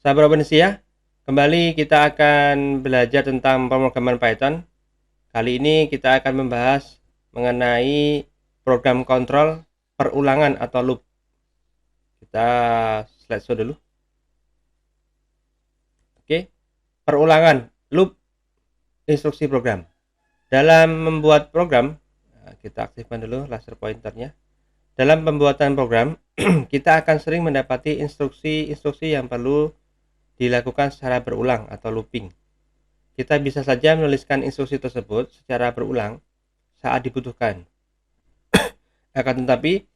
Sahabat Opensia, kembali kita akan belajar tentang pemrograman Python. Kali ini kita akan membahas mengenai program kontrol perulangan atau loop. Kita slideshow dulu. Oke, perulangan, loop, instruksi program. Dalam membuat program, kita aktifkan dulu laser pointernya. Dalam pembuatan program, kita akan sering mendapati instruksi-instruksi yang perlu dilakukan secara berulang atau looping. Kita bisa saja menuliskan instruksi tersebut secara berulang saat dibutuhkan. Akan tetapi,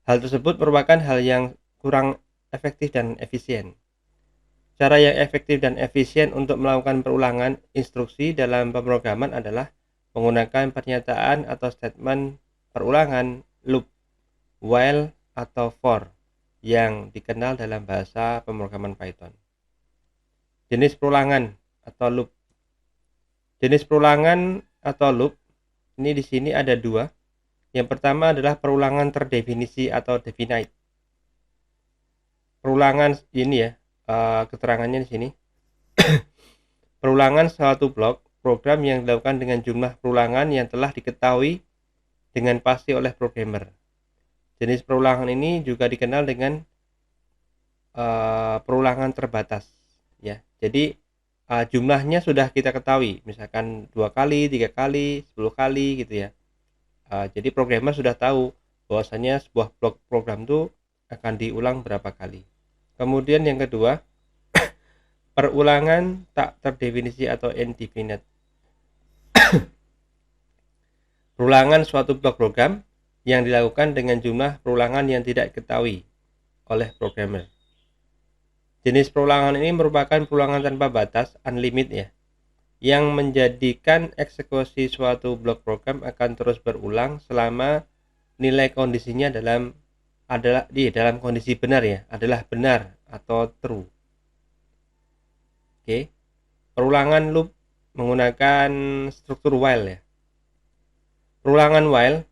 hal tersebut merupakan hal yang kurang efektif dan efisien. Cara yang efektif dan efisien untuk melakukan perulangan instruksi dalam pemrograman adalah menggunakan pernyataan atau statement perulangan loop, while, atau for yang dikenal dalam bahasa pemrograman Python. Jenis perulangan atau loop. Jenis perulangan atau loop ini di sini ada dua. Yang pertama adalah perulangan terdefinisi atau definite. Perulangan ini ya, keterangannya di sini. Perulangan suatu blok program yang dilakukan dengan jumlah perulangan yang telah diketahui dengan pasti oleh programmer. Jenis perulangan ini juga dikenal dengan perulangan terbatas. Ya, jadi jumlahnya sudah kita ketahui, misalkan 2 kali, 3 kali, 10 kali gitu ya. Jadi programmer sudah tahu bahwasanya sebuah blok program itu akan diulang berapa kali. Kemudian yang kedua, perulangan tak terdefinisi atau indefinite. Perulangan suatu blok program yang dilakukan dengan jumlah perulangan yang tidak diketahui oleh programmer. Jenis perulangan ini merupakan perulangan tanpa batas, unlimited ya, yang menjadikan eksekusi suatu blok program akan terus berulang selama nilai kondisinya dalam kondisi benar ya, adalah benar atau true. Oke. Perulangan loop menggunakan struktur while ya. Perulangan while,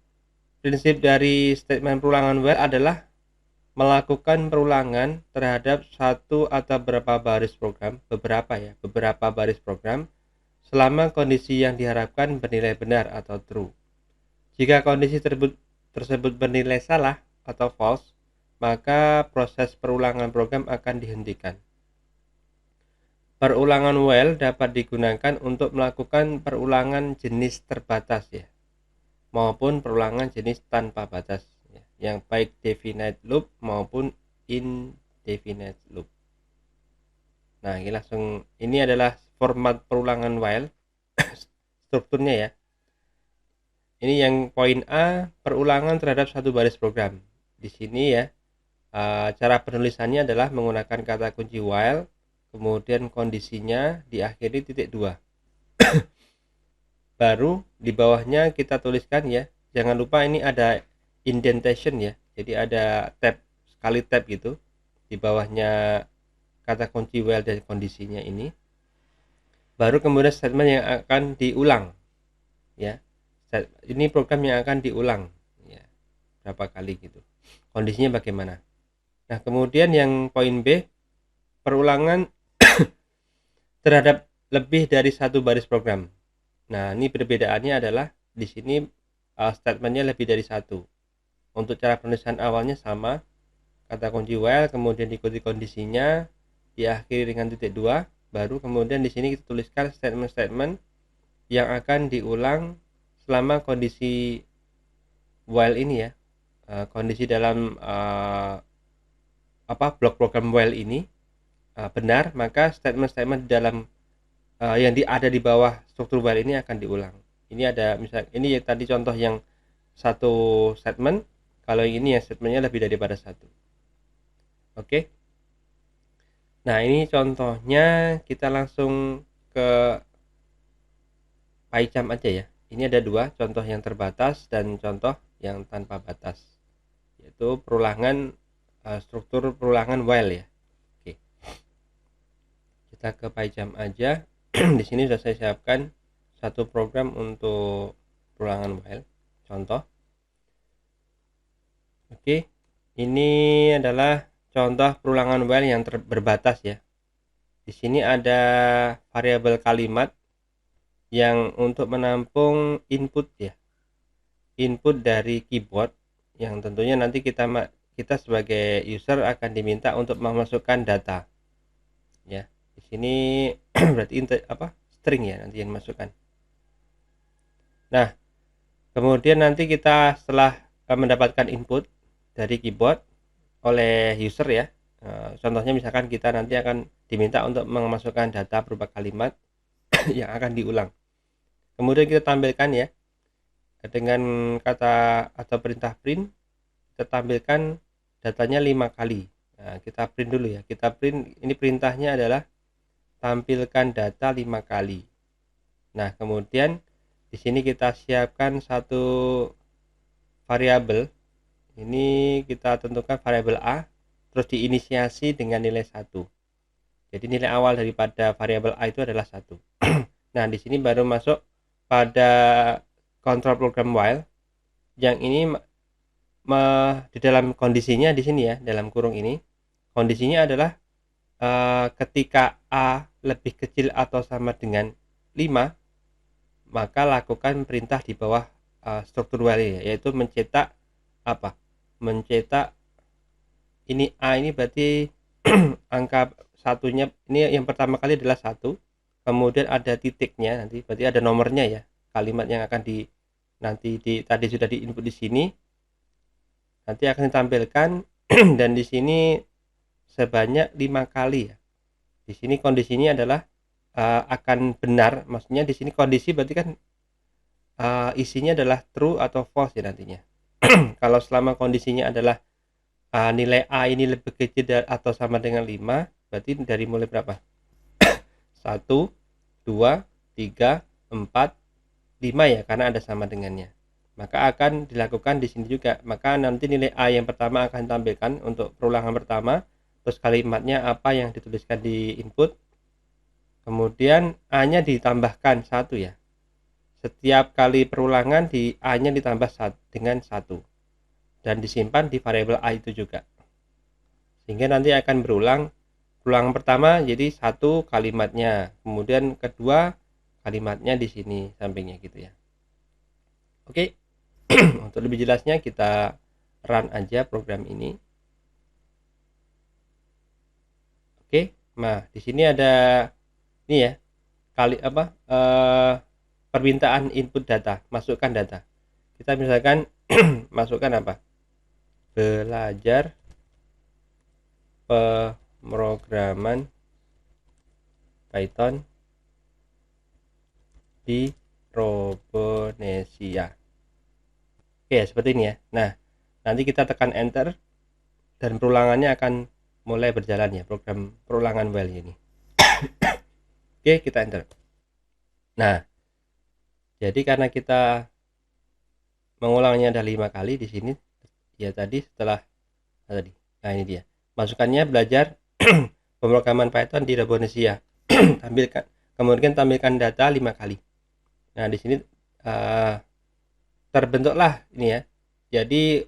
prinsip dari statement perulangan while adalah melakukan perulangan terhadap satu atau beberapa baris program selama kondisi yang diharapkan bernilai benar atau true. Jika kondisi tersebut bernilai salah atau false, maka proses perulangan program akan dihentikan. Perulangan while dapat digunakan untuk melakukan perulangan jenis terbatas ya, maupun perulangan jenis tanpa batas ya, yang baik definite loop maupun indefinite loop. Nah, ini adalah format perulangan while strukturnya ya. Ini yang poin A, perulangan terhadap satu baris program. Di sini ya, cara penulisannya adalah menggunakan kata kunci while, kemudian kondisinya diakhiri titik 2. Baru di bawahnya kita tuliskan ya, jangan lupa ini ada indentation ya, jadi ada sekali tab gitu di bawahnya kata kunci while dan kondisinya ini. Baru kemudian statement yang akan diulang ya, ini program yang akan diulang ya, berapa kali gitu, kondisinya bagaimana. Nah, kemudian yang poin B, perulangan terhadap lebih dari satu baris program. Nah, ini perbedaannya adalah di sini statementnya lebih dari satu. Untuk cara penulisan awalnya sama, kata kunci while, kemudian diikuti kondisinya, diakhiri dengan titik 2, baru kemudian di sini kita tuliskan statement-statement yang akan diulang selama kondisi while ini ya, kondisi dalam blok program while ini benar, maka statement-statement dalam yang ada di bawah struktur while ini akan diulang. Ini ada misalnya, ini tadi contoh yang satu statement, kalau yang ini ya statementnya lebih daripada satu. Oke. Nah, ini contohnya, kita langsung ke PyCharm aja ya. Ini ada dua, contoh yang terbatas dan contoh yang tanpa batas, yaitu perulangan struktur perulangan while ya. Oke. Kita ke PyCharm aja. Di sini sudah saya siapkan satu program untuk perulangan while, contoh. Oke, ini adalah contoh perulangan while yang berbatas ya. Di sini ada variabel kalimat yang untuk menampung input ya, input dari keyboard yang tentunya nanti kita sebagai user akan diminta untuk memasukkan data ya. Di sini berarti string ya nanti yang dimasukkan. Nah, kemudian nanti kita setelah mendapatkan input dari keyboard oleh user ya, contohnya misalkan kita nanti akan diminta untuk memasukkan data berupa kalimat yang akan diulang. Kemudian kita tampilkan ya dengan kata atau perintah print, kita tampilkan datanya 5 kali. Nah, kita print dulu ya. Kita print, ini perintahnya adalah tampilkan data 5 kali. Nah, kemudian di sini kita siapkan satu variabel. Ini kita tentukan variabel A, terus diinisiasi dengan nilai 1. Jadi nilai awal daripada variabel A itu adalah 1. Nah, di sini baru masuk pada kontrol program while yang ini di dalam kondisinya di sini ya, dalam kurung ini kondisinya adalah ketika A lebih kecil atau sama dengan 5, maka lakukan perintah di bawah struktur while ya, yaitu mencetak mencetak ini A ini berarti angka satunya ini yang pertama kali adalah 1, kemudian ada titiknya, nanti berarti ada nomornya ya, kalimat yang akan tadi sudah diinput di sini nanti akan ditampilkan dan di sini sebanyak 5 kali ya. Di sini kondisinya adalah akan benar, maksudnya di sini kondisi berarti kan isinya adalah true atau false ya nantinya. Kalau selama kondisinya adalah nilai A ini lebih kecil atau sama dengan 5, berarti dari mulai berapa? 1, 2, 3, 4, 5 ya, karena ada sama dengannya. Maka akan dilakukan di sini juga. Maka nanti nilai A yang pertama akan ditampilkan untuk perulangan pertama, terus kalimatnya apa yang dituliskan di input. Kemudian A-nya ditambahkan 1 ya. Setiap kali perulangan di A-nya ditambah dengan 1. Dan disimpan di variabel A itu juga. Sehingga nanti akan berulang. Perulangan pertama jadi 1 kalimatnya, kemudian kedua kalimatnya di sini sampingnya gitu ya. Oke. Untuk lebih jelasnya kita run aja program ini. Oke. Nah, di sini ada ini ya. Permintaan input data, masukkan data. Kita misalkan masukkan apa? Belajar pemrograman Python di Robonesia. Oke, seperti ini ya. Nah, nanti kita tekan enter dan perulangannya akan mulai berjalan ya, program perulangan while ini. Oke, kita enter. Nah, jadi karena kita mengulangnya ada 5 kali di sini ya tadi setelah tadi. Nah, ini dia. Masukannya belajar pemrograman Python di Robonesia. Kemudian tampilkan data 5 kali. Nah, di sini terbentuklah ini ya. Jadi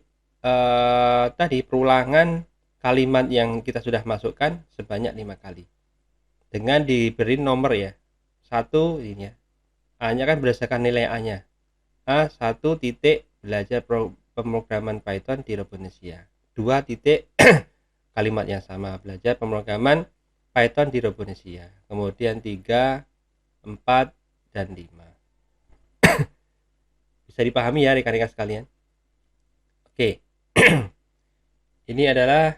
tadi perulangan kalimat yang kita sudah masukkan sebanyak 5 kali. Dengan diberi nomor ya. 1 ini ya. A-nya kan berdasarkan nilai A-nya. A1 titik belajar pemrograman Python di Robonesia. 2 titik kalimat yang sama belajar pemrograman Python di Robonesia. Kemudian 3, 4, dan 5. Bisa dipahami ya rekan-rekan sekalian. Oke. Ini adalah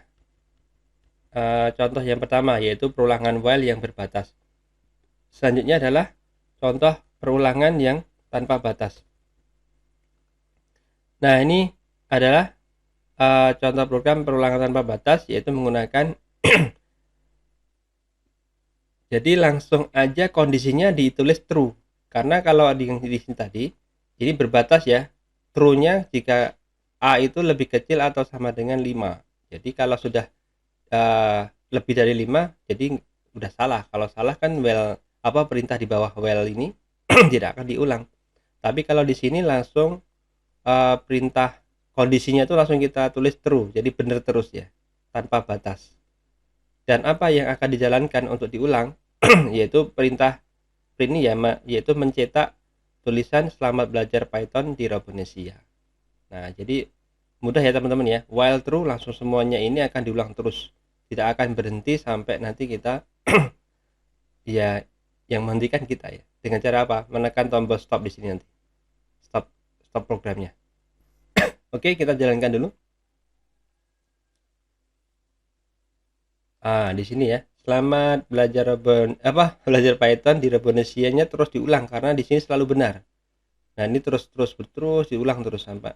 contoh yang pertama, yaitu perulangan while yang berbatas. Selanjutnya adalah contoh perulangan yang tanpa batas. Nah, ini adalah contoh program perulangan tanpa batas, yaitu menggunakan jadi langsung aja kondisinya ditulis true. Karena kalau di sini tadi ini berbatas ya, true-nya jika A itu lebih kecil atau sama dengan 5. Jadi kalau sudah lebih dari 5, jadi udah salah. Kalau salah kan perintah di bawah while ini tidak akan diulang. Tapi kalau di sini langsung perintah kondisinya itu langsung kita tulis true, jadi benar terus ya, tanpa batas. Dan apa yang akan dijalankan untuk diulang yaitu perintah print ya, yaitu mencetak tulisan selamat belajar Python di Robonesia. Nah, jadi mudah ya teman-teman ya. While true langsung semuanya ini akan diulang terus. Tidak akan berhenti sampai nanti kita ya yang menghentikan kita ya. Dengan cara apa? Menekan tombol stop di sini nanti. Stop programnya. Oke, kita jalankan dulu. Di sini ya. Selamat belajar belajar Python di Robonesia-nya terus diulang karena di sini selalu benar. Nah, ini terus diulang terus sampai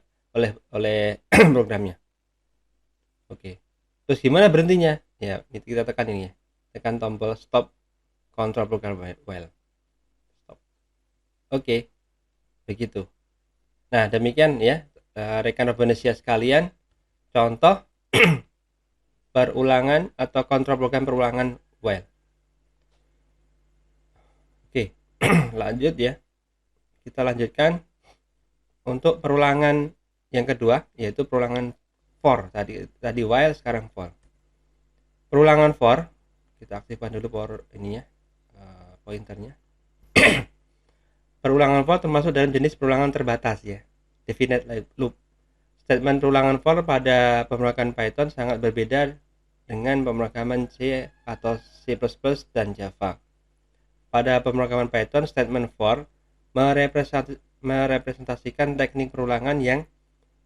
oleh programnya. Oke. Terus gimana berhentinya? Ya, kita tekan ini ya. Tekan tombol stop control program while. Stop. Oke. Begitu. Nah, demikian ya rekan Robonesia sekalian, contoh perulangan atau kontrol program perulangan while. Oke. Lanjut ya. Kita lanjutkan untuk perulangan yang kedua, yaitu perulangan for. Tadi while, sekarang for. Perulangan for, kita aktifkan dulu pointernya. Perulangan for termasuk dalam jenis perulangan terbatas ya, definite loop. Statement perulangan for pada pemrograman Python sangat berbeda dengan pemrograman C atau C++ dan Java. Pada pemrograman Python, statement for merepresentasikan teknik perulangan yang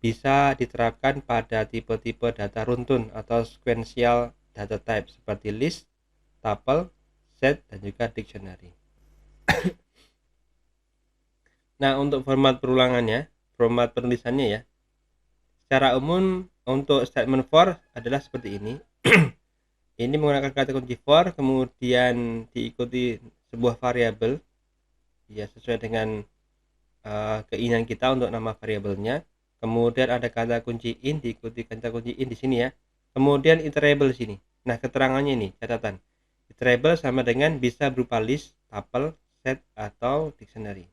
bisa diterapkan pada tipe-tipe data runtun atau sequential data type seperti list, tuple, set, dan juga dictionary. Nah, untuk format penulisannya ya. Secara umum untuk statement for adalah seperti ini. Ini menggunakan kata kunci for, kemudian diikuti sebuah variabel ya sesuai dengan keinginan kita untuk nama variabelnya. Kemudian ada kata kunci in, diikuti kata kunci in di sini ya. Kemudian iterable di sini. Nah, keterangannya ini catatan. Iterable sama dengan bisa berupa list, tuple, set, atau dictionary.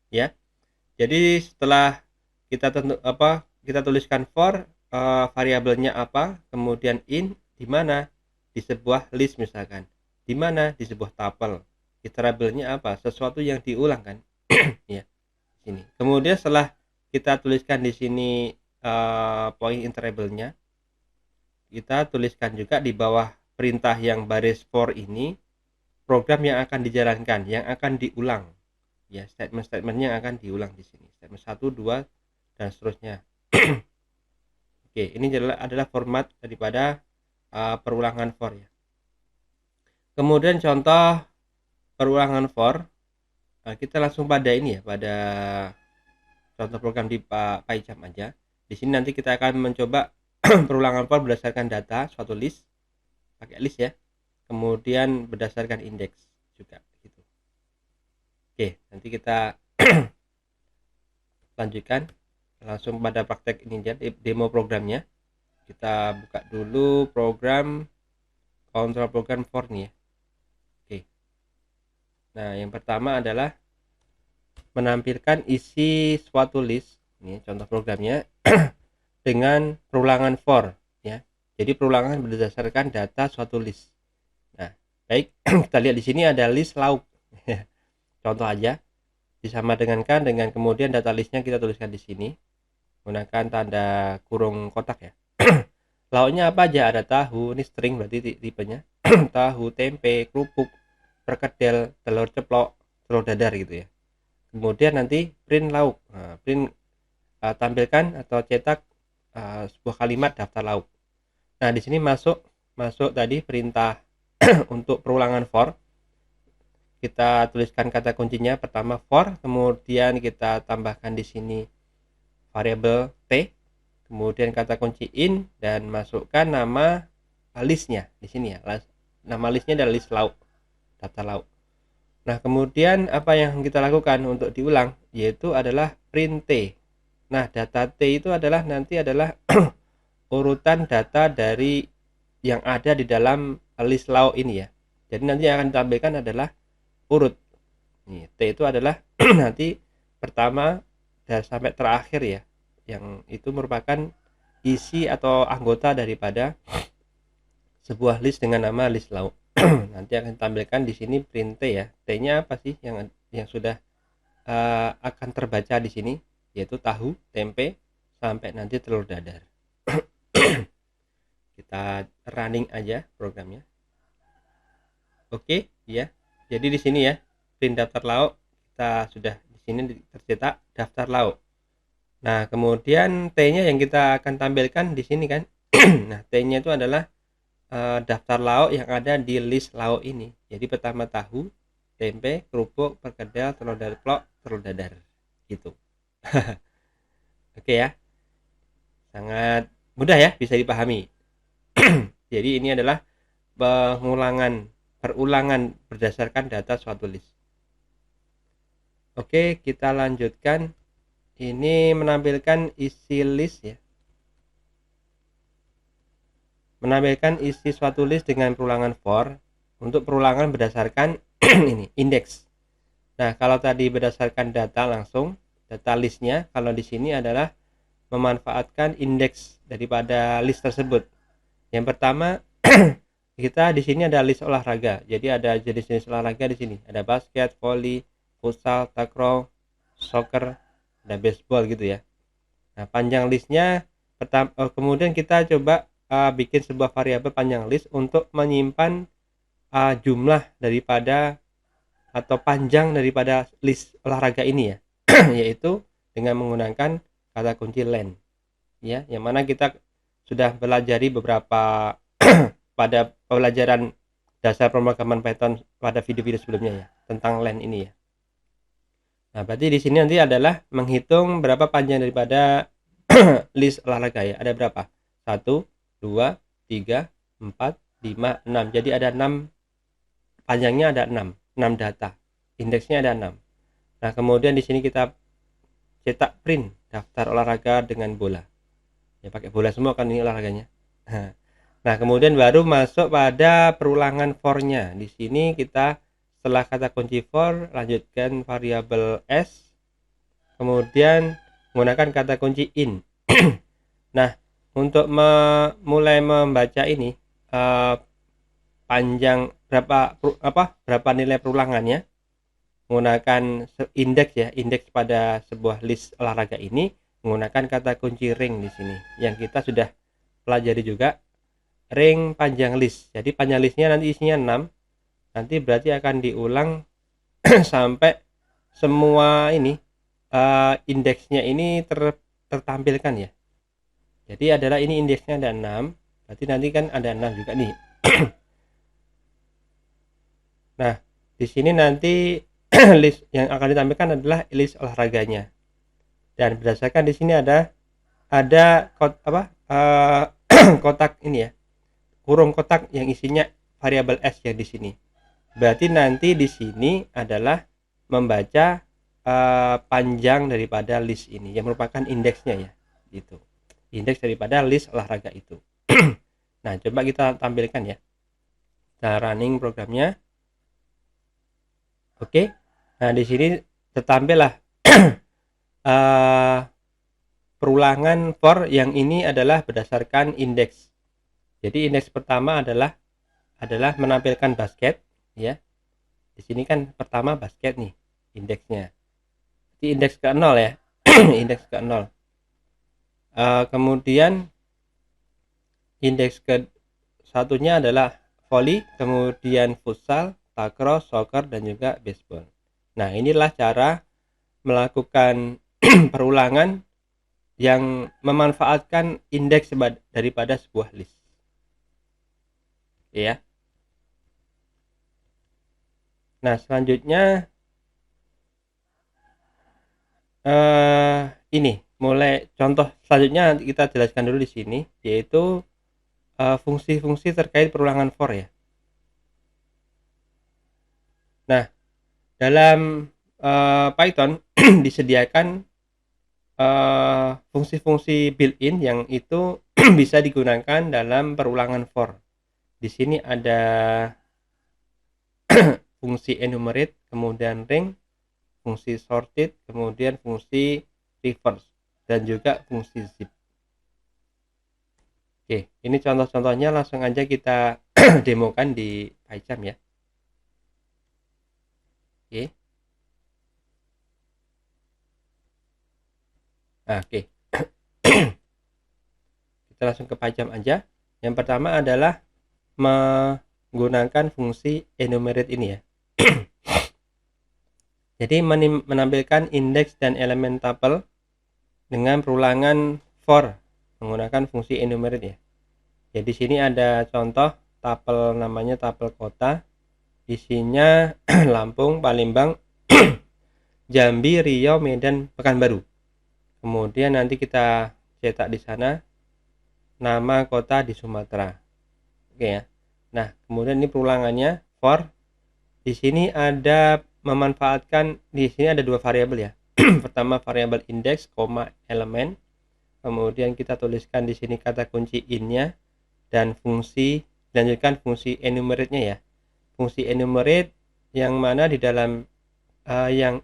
Ya. Jadi setelah kita tuliskan for variabelnya apa, kemudian in di mana? Di sebuah list misalkan. Di mana? Di sebuah tuple. Iterable-nya apa? Sesuatu yang diulang kan? Ya. Sini. Kemudian setelah kita tuliskan di sini point iterable-nya, kita tuliskan juga di bawah perintah yang baris for ini program yang akan dijalankan, yang akan diulang. Ya, statement-statementnya akan diulang di sini. Statement 1, 2 dan seterusnya. Oke, ini adalah format daripada perulangan for ya. Kemudian contoh perulangan for, kita langsung pada ini ya, pada contoh program di PyCharm aja. Di sini nanti kita akan mencoba perulangan for berdasarkan data suatu list, pakai list ya. Kemudian berdasarkan indeks juga gitu. Oke, nanti kita lanjutkan langsung pada praktek ini aja, demo programnya. Kita buka dulu program control program for nih ya. Oke. Nah, yang pertama adalah menampilkan isi suatu list. Ini contoh programnya dengan perulangan for ya. Jadi perulangan berdasarkan data suatu list. Nah, baik, kita lihat di sini ada list lauk. Contoh aja. Disama dengan kemudian data listnya kita tuliskan di sini menggunakan tanda kurung kotak ya. Lauknya apa aja? Ada tahu, ini string berarti tipenya. Tahu, tempe, kerupuk, perkedel, telur ceplok, telur dadar gitu ya. Kemudian nanti print lauk. Nah, print tampilkan atau cetak sebuah kalimat daftar lauk. Nah, di sini masuk tadi perintah untuk perulangan for. Kita tuliskan kata kuncinya pertama for, kemudian kita tambahkan di sini variabel t, kemudian kata kunci in, dan masukkan nama listnya di sini ya. Nama listnya adalah list lauk, daftar lauk. Nah, kemudian apa yang kita lakukan untuk diulang yaitu adalah print t. Nah, data t itu nanti adalah urutan data dari yang ada di dalam list lauk ini ya. Jadi nanti yang akan ditampilkan adalah urut. Nih, T itu adalah nanti pertama dan sampai terakhir ya. Yang itu merupakan isi atau anggota daripada sebuah list dengan nama list lauk. Nanti akan ditampilkan di sini print T ya. T-nya apa sih yang sudah akan terbaca di sini, yaitu tahu, tempe, sampai nanti telur dadar. Kita running aja programnya. Oke, ya. Jadi di sini ya, print daftar lauk kita sudah di sini tercetak daftar lauk. Nah, kemudian T-nya yang kita akan tampilkan di sini kan. Nah, T-nya itu adalah daftar lauk yang ada di list lauk ini. Jadi pertama tahu, tempe, kerupuk, perkedel, telur dadar plok, telur dadar. Gitu. Oke ya. Sangat mudah ya, bisa dipahami. Jadi ini adalah perulangan berdasarkan data suatu list. Oke, kita lanjutkan. Ini menampilkan isi list ya. Menampilkan isi suatu list dengan perulangan for untuk perulangan berdasarkan ini indeks. Nah, kalau tadi berdasarkan data langsung, data listnya, kalau di sini adalah memanfaatkan indeks daripada list tersebut. Yang pertama, kita di sini ada list olahraga. Jadi ada jenis-jenis olahraga di sini. Ada basket, volley, futsal, takraw, soccer, ada baseball gitu ya. Nah, panjang listnya kemudian kita coba bikin sebuah variabel panjang list untuk menyimpan jumlah daripada atau panjang daripada list olahraga ini ya. Yaitu dengan menggunakan kata kunci len. Ya, yang mana kita sudah pelajari beberapa pada pelajaran dasar pemrograman Python pada video-video sebelumnya ya, tentang len ini ya. Nah, berarti di sini nanti adalah menghitung berapa panjang daripada list olahraga ya. Ada berapa? 1, 2, 3, 4, 5, 6. Jadi ada 6, panjangnya ada 6 data. Indeksnya ada 6. Nah, kemudian di sini kita cetak print daftar olahraga dengan bola. Ya pakai bola semua kan ini olahraganya. Nah, kemudian baru masuk pada perulangan for-nya. Di sini kita setelah kata kunci for lanjutkan variabel s, kemudian menggunakan kata kunci in. Nah, untuk mulai membaca ini panjang berapa nilai perulangannya menggunakan indeks ya, indeks pada sebuah list olahraga ini menggunakan kata kunci ring di sini yang kita sudah pelajari juga, ring panjang list. Jadi panjang listnya nanti isinya 6. Nanti berarti akan diulang sampai semua ini indeksnya ini tertampilkan ya. Jadi adalah ini indeksnya ada 6, berarti nanti kan ada 6 juga nih. Nah, di sini nanti list yang akan ditampilkan adalah list olahraganya. Dan berdasarkan di sini ada kotak ini ya, kurung kotak yang isinya variabel s ya di sini. Berarti nanti di sini adalah membaca panjang daripada list ini yang merupakan indeksnya ya, gitu. Indeks daripada list olahraga itu. Nah, coba kita tampilkan ya. Kita running programnya. Oke. Nah, di sini tertampillah perulangan for yang ini adalah berdasarkan indeks. Jadi indeks pertama adalah menampilkan basket ya. Di sini kan pertama basket nih indeksnya. Di indeks ke-0 ya. Indeks ke-0. Kemudian indeks ke satunya adalah volley, kemudian futsal, takraw, soccer, dan juga baseball. Nah, inilah cara melakukan perulangan yang memanfaatkan indeks daripada sebuah list. Ya. Nah, selanjutnya ini mulai contoh selanjutnya kita jelaskan dulu di sini, yaitu fungsi-fungsi terkait perulangan for ya. Nah, dalam Python disediakan fungsi-fungsi built-in yang itu bisa digunakan dalam perulangan for. Di sini ada fungsi enumerate, kemudian ring, fungsi sorted, kemudian fungsi reverse, dan juga fungsi zip. Oke, ini contoh-contohnya langsung aja kita demokan di PyCharm ya. Oke. Nah, oke. Kita langsung ke PyCharm aja. Yang pertama adalah menggunakan fungsi enumerate ini ya. Jadi menampilkan indeks dan elemen tuple dengan perulangan for menggunakan fungsi enumerate ya. Jadi sini ada contoh tuple namanya tuple kota, isinya Lampung, Palembang, Jambi, Riau, Medan, Pekanbaru. Kemudian nanti kita cetak di sana nama kota di Sumatera. Oke ya. Nah, kemudian ini perulangannya for. Di sini ada memanfaatkan, di sini ada dua variabel ya. Pertama variabel index, elemen. Kemudian kita tuliskan di sini kata kunci in-nya dan fungsi, lanjutkan fungsi enumerate-nya ya. Fungsi enumerate yang mana di dalam yang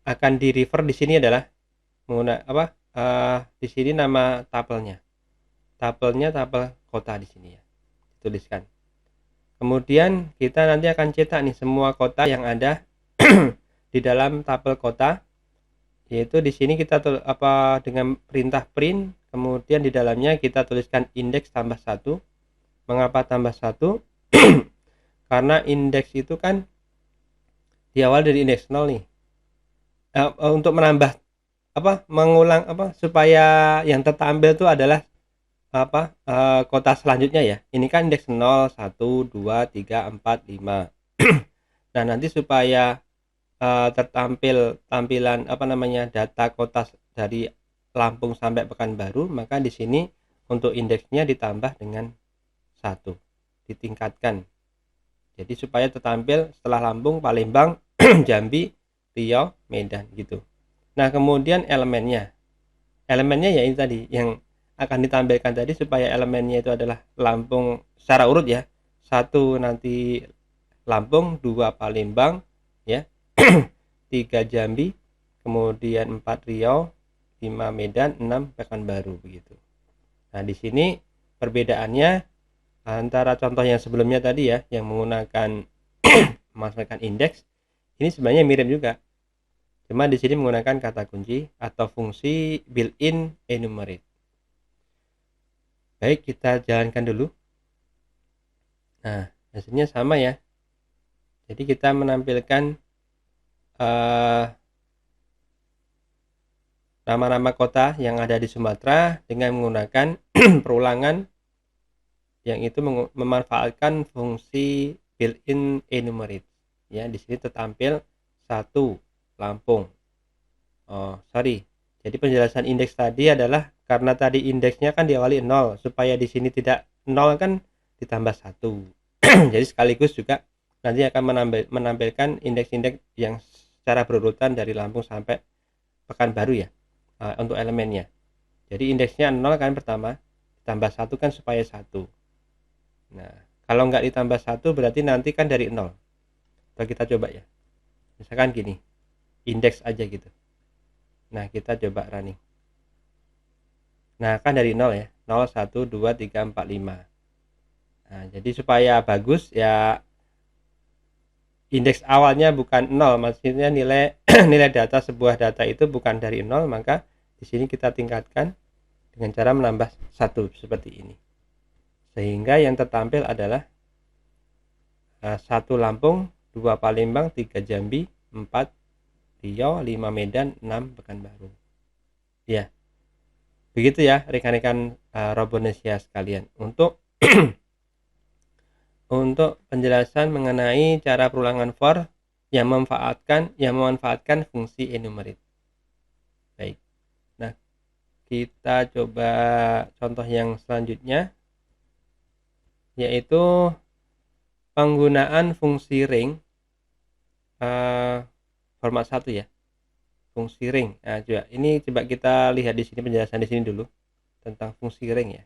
akan di refer di sini adalah menggunakan di sini nama tuple-nya. Tuple-nya tuple kota di sini ya. Dituliskan. Kemudian kita nanti akan cetak nih semua kota yang ada di dalam tabel kota, yaitu di sini kita dengan perintah print, kemudian di dalamnya kita tuliskan indeks tambah 1. Mengapa tambah 1? Karena indeks itu kan diawal dari indeks 0 nih. Untuk menambah mengulang supaya yang tertampil itu adalah kota selanjutnya ya. Ini kan indeks 0, 1, 2, 3, 4, 5. Nah, nanti supaya tertampil tampilan data kota dari Lampung sampai Pekanbaru, maka di sini untuk indeksnya ditambah dengan 1, ditingkatkan. Jadi supaya tertampil setelah Lampung, Palembang, Jambi, Riau, Medan gitu. Nah, kemudian elemennya ya ini tadi yang akan ditampilkan tadi, supaya elemennya itu adalah Lampung secara urut ya. 1 nanti Lampung, 2 Palembang ya. 3 Jambi, kemudian 4 Riau, 5 Medan, 6 Pekanbaru begitu. Nah, di sini perbedaannya antara contoh yang sebelumnya tadi ya, yang menggunakan memasukkan indeks, ini sebenarnya mirip juga. Cuma di sini menggunakan kata kunci atau fungsi built-in enumerate. Baik, kita jalankan dulu. Nah, hasilnya sama ya. Jadi kita menampilkan nama-nama kota yang ada di Sumatera dengan menggunakan perulangan yang itu memanfaatkan fungsi built-in enumerate. Ya, di sini tertampil 1 Lampung. Jadi penjelasan indeks tadi adalah karena tadi indeksnya kan diawali 0, supaya di sini tidak 0 kan ditambah 1. Jadi sekaligus juga nanti akan menampilkan indeks-indeks yang secara berurutan dari Lampung sampai Pekanbaru ya, untuk elemennya. Jadi indeksnya 0 kan pertama, ditambah 1 kan supaya 1. Nah, kalau nggak ditambah 1 berarti nanti kan dari 0. Coba kita coba ya. Misalkan gini, indeks aja gitu. Nah, kita coba running. Nah, kan dari 0 ya. 0, 1, 2, 3, 4, 5. Nah, jadi supaya bagus ya, indeks awalnya bukan 0, maksudnya nilai nilai data sebuah data itu bukan dari 0, maka di sini kita tingkatkan dengan cara menambah 1 seperti ini. Sehingga yang tertampil adalah 1 Lampung, 2 Palembang, 3 Jambi, 4 Riau, 5 Medan, 6 Pekanbaru. Ya. Begitu ya rekan-rekan Robonesia sekalian, untuk untuk penjelasan mengenai cara perulangan for yang memanfaatkan fungsi enumerate. Baik. Nah, kita coba contoh yang selanjutnya, yaitu penggunaan fungsi ring format 1 ya. Fungsi ring. Nah, coba kita lihat di sini penjelasan di sini dulu tentang fungsi ring ya.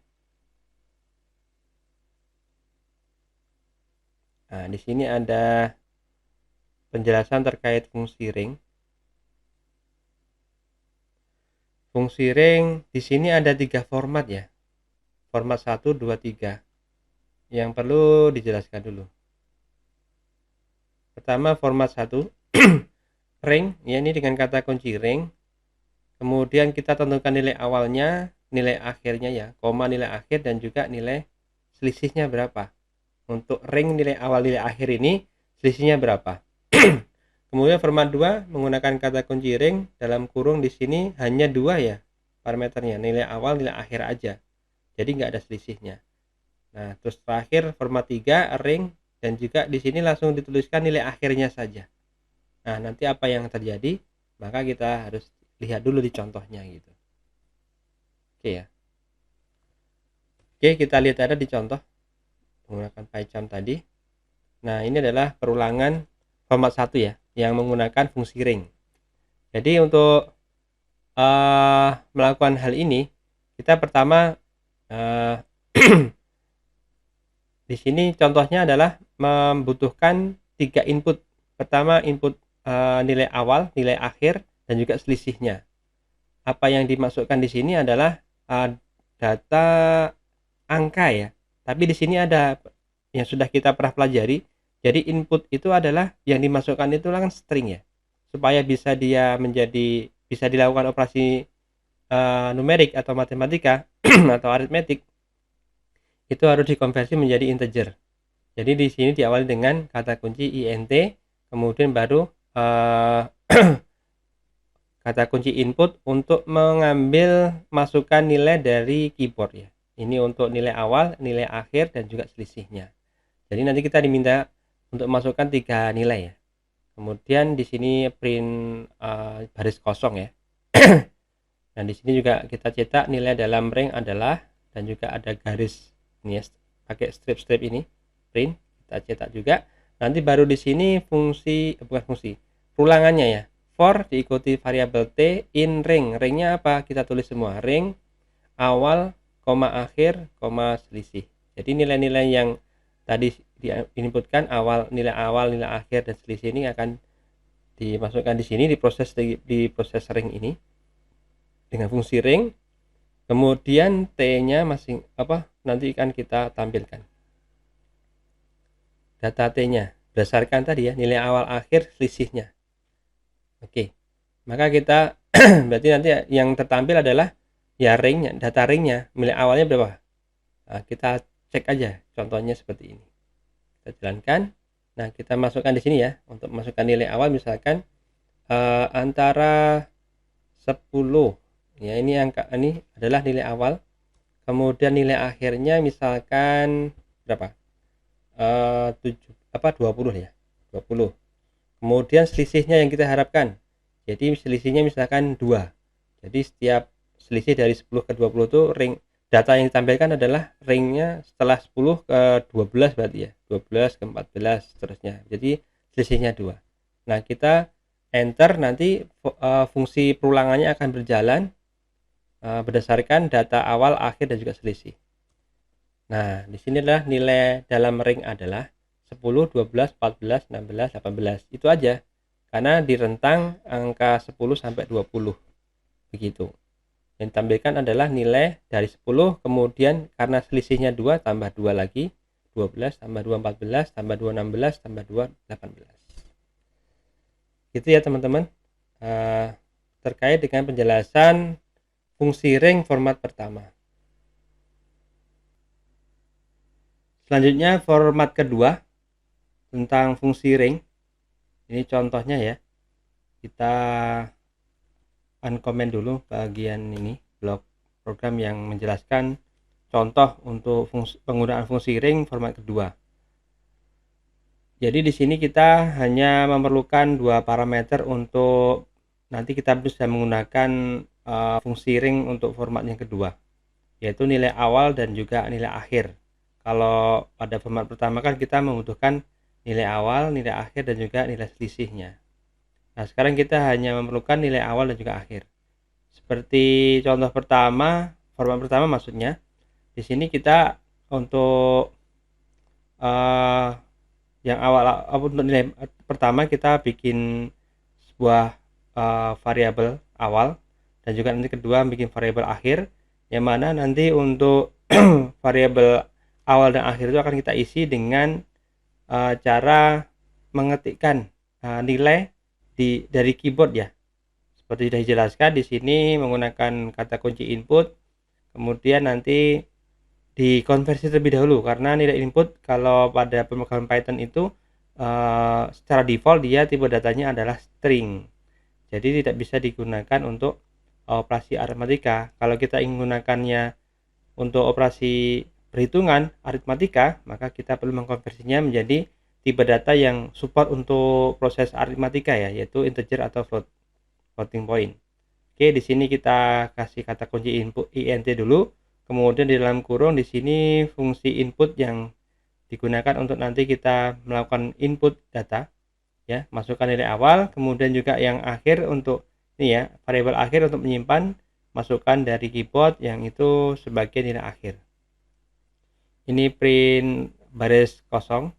Nah, di sini ada penjelasan terkait fungsi ring. Fungsi ring di sini ada 3 format ya. format 1, 2, 3 yang perlu dijelaskan dulu. Pertama, format 1 ring, ya, ini dengan kata kunci ring. Kemudian kita tentukan nilai awalnya, nilai akhirnya ya, koma nilai akhir, dan juga nilai selisihnya berapa. Untuk ring nilai awal nilai akhir ini selisihnya berapa. Kemudian format 2 menggunakan kata kunci ring, dalam kurung di sini hanya 2 ya parameternya, nilai awal nilai akhir aja, jadi nggak ada selisihnya. Nah, terus terakhir format 3 ring, dan juga di sini langsung dituliskan nilai akhirnya saja. Nah, nanti apa yang terjadi, maka kita harus lihat dulu di contohnya gitu. Oke ya. Oke, kita lihat ada di contoh menggunakan PyCharm tadi. Nah, ini adalah perulangan format 1 ya, yang menggunakan fungsi ring. Jadi untuk melakukan hal ini, kita pertama di sini contohnya adalah membutuhkan 3 input. Pertama input nilai awal, nilai akhir, dan juga selisihnya. Apa yang dimasukkan di sini adalah data angka ya. Tapi di sini ada yang sudah kita pernah pelajari. Jadi input itu adalah yang dimasukkan itu kan string ya. Supaya bisa dia menjadi bisa dilakukan operasi numerik atau matematika atau aritmetik, itu harus dikonversi menjadi integer. Jadi di sini diawali dengan kata kunci int, kemudian baru kata kunci input untuk mengambil masukan nilai dari keyboard ya. Ini untuk nilai awal, nilai akhir, dan juga selisihnya. Jadi nanti kita diminta untuk masukkan 3 nilai ya. Kemudian di sini print baris kosong ya. Dan di sini juga kita cetak nilai dalam ring adalah, dan juga ada garis ini ya, pakai strip-strip ini print, kita cetak juga. Nanti baru di sini ulangannya ya, for diikuti variabel t in ring. Ringnya apa, kita tulis semua, ring awal, koma akhir, koma selisih. Jadi nilai-nilai yang tadi diinputkan nilai awal, nilai akhir, dan selisih ini akan dimasukkan di sini, diproses di proses ring ini dengan fungsi ring. Kemudian t-nya nanti akan kita tampilkan data t-nya berdasarkan tadi ya, nilai awal akhir selisihnya. Oke, maka kita berarti nanti yang tertampil adalah ya ringnya, data ringnya, nilai awalnya berapa. Nah, kita cek aja contohnya seperti ini, kita jalankan. Nah, kita masukkan di sini ya, untuk masukkan nilai awal misalkan antara 10 ya, ini angka ini adalah nilai awal. Kemudian nilai akhirnya misalkan berapa, 20 ya, 20. Kemudian selisihnya yang kita harapkan, jadi selisihnya misalkan 2. Jadi setiap selisih dari 10 ke 20 itu ring, data yang ditampilkan adalah ringnya setelah 10 ke 12 berarti ya, 12 ke 14 seterusnya. Jadi selisihnya 2. Nah, kita enter, nanti fungsi perulangannya akan berjalan berdasarkan data awal, akhir, dan juga selisih. Nah, di sini adalah nilai dalam ring adalah 10, 12, 14, 16, 18. Itu aja. Karena di rentang angka 10 sampai 20. Begitu. Yang ditampilkan adalah nilai dari 10, kemudian karena selisihnya 2 tambah 2 lagi, 12 tambah 2 14 tambah 2 16 tambah 2 18. Gitu ya teman-teman. Terkait dengan penjelasan fungsi ring format pertama. Selanjutnya format kedua tentang fungsi ring. Ini contohnya ya. Kita uncomment dulu bagian ini, blok program yang menjelaskan contoh untuk penggunaan fungsi ring format kedua. Jadi di sini kita hanya memerlukan 2 parameter untuk nanti kita bisa menggunakan fungsi ring untuk format yang kedua, yaitu nilai awal dan juga nilai akhir. Kalau pada format pertama kan kita membutuhkan nilai awal, nilai akhir, dan juga nilai selisihnya. Nah, sekarang kita hanya memerlukan nilai awal dan juga akhir. Seperti contoh pertama, format pertama maksudnya, di sini kita untuk yang awal, untuk nilai pertama kita bikin sebuah variabel awal, dan juga nanti kedua bikin variabel akhir, yang mana nanti untuk variabel awal dan akhir itu akan kita isi dengan cara mengetikkan nilai dari keyboard ya. Seperti sudah dijelaskan di sini menggunakan kata kunci input, kemudian nanti dikonversi terlebih dahulu karena nilai input kalau pada pemrograman Python itu secara default dia tipe datanya adalah string. Jadi tidak bisa digunakan untuk operasi aritmatika. Kalau kita ingin menggunakannya untuk operasi perhitungan aritmatika, maka kita perlu mengkonversinya menjadi tipe data yang support untuk proses aritmatika ya, yaitu integer atau floating point. Oke, di sini kita kasih kata kunci input int dulu, kemudian di dalam kurung di sini fungsi input yang digunakan untuk nanti kita melakukan input data ya, masukkan nilai awal, kemudian juga yang akhir untuk ini ya, variabel akhir untuk menyimpan masukan dari keyboard yang itu sebagai nilai akhir. Ini print baris kosong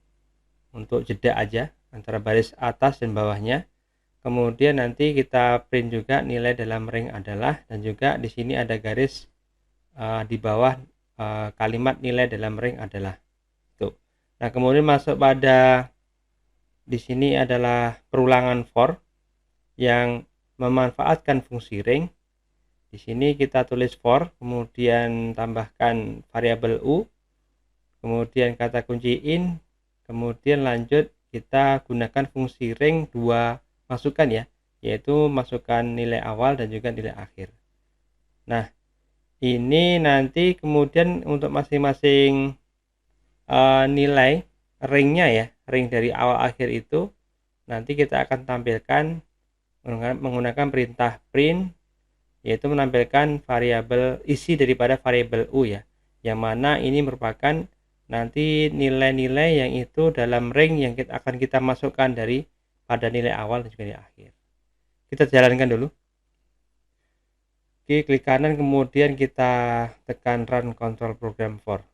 untuk jeda aja antara baris atas dan bawahnya. Kemudian nanti kita print juga nilai dalam ring adalah, dan juga di sini ada garis di bawah kalimat nilai dalam ring adalah. Tuh. Nah, kemudian masuk pada di sini adalah perulangan for yang memanfaatkan fungsi ring. Di sini kita tulis for, kemudian tambahkan variabel u, kemudian kata kunci in, kemudian lanjut kita gunakan fungsi ring dua masukan ya, yaitu masukkan nilai awal dan juga nilai akhir. Nah, ini nanti kemudian untuk masing-masing nilai ringnya ya, ring dari awal akhir itu nanti kita akan tampilkan menggunakan perintah print, yaitu menampilkan variabel isi daripada variabel u ya, yang mana ini merupakan nanti nilai-nilai yang itu dalam ring yang akan kita masukkan dari pada nilai awal dan juga nilai akhir. Kita jalankan dulu. Oke, klik kanan kemudian kita tekan run control program for.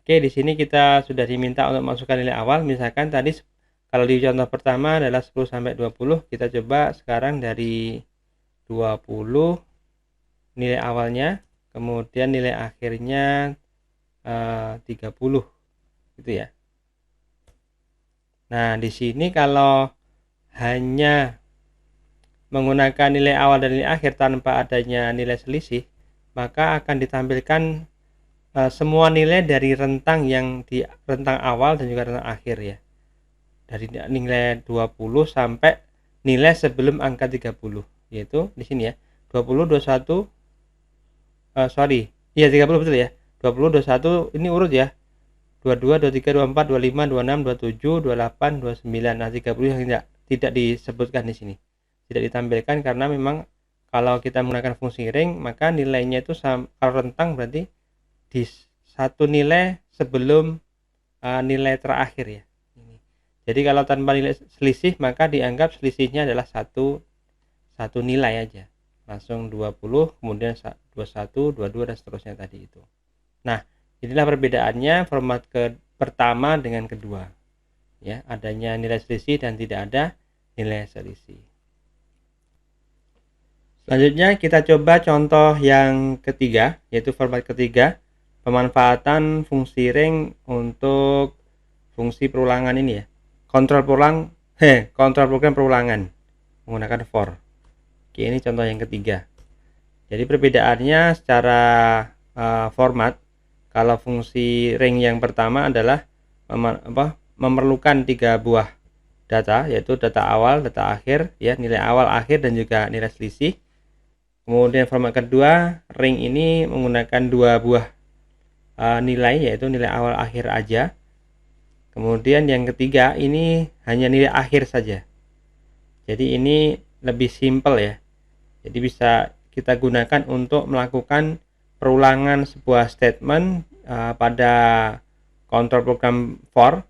Oke, di sini kita sudah diminta untuk masukkan nilai awal. Misalkan tadi kalau di contoh pertama adalah 10 sampai 20, kita coba sekarang dari 20 nilai awalnya, kemudian nilai akhirnya 30 gitu ya. Nah, di sini kalau hanya menggunakan nilai awal dan nilai akhir tanpa adanya nilai selisih, maka akan ditampilkan semua nilai dari rentang yang di rentang awal dan juga rentang akhir ya. Dari nilai 20 sampai nilai sebelum angka 30, yaitu di sini ya. 20, 21 iya 30 betul ya. 20, 21 ini urut ya. 22, 23, 24, 25, 26, 27, 28, 29. Nah, 30 yang tidak disebutkan di sini. Tidak ditampilkan karena memang kalau kita menggunakan fungsi ring, maka nilainya itu kalau rentang berarti di satu nilai sebelum nilai terakhir ya. Jadi kalau tanpa nilai selisih, maka dianggap selisihnya adalah satu nilai aja. Langsung 20, kemudian 21, 22 dan seterusnya tadi itu. Nah, inilah perbedaannya format pertama dengan kedua. Ya, adanya nilai selisih dan tidak ada nilai selisih. Selanjutnya kita coba contoh yang ketiga, yaitu format ketiga, pemanfaatan fungsi ring untuk fungsi perulangan ini ya. Kontrol program perulangan menggunakan for. Oke, ini contoh yang ketiga. Jadi perbedaannya secara format, kalau fungsi ring yang pertama adalah memerlukan 3 buah data, yaitu data awal, data akhir ya, nilai awal, akhir dan juga nilai selisih. Kemudian format kedua, ring ini menggunakan 2 buah nilai, yaitu nilai awal, akhir aja. Kemudian yang ketiga ini hanya nilai akhir saja. Jadi ini lebih simpel ya. Jadi bisa kita gunakan untuk melakukan perulangan sebuah statement pada kontrol program for,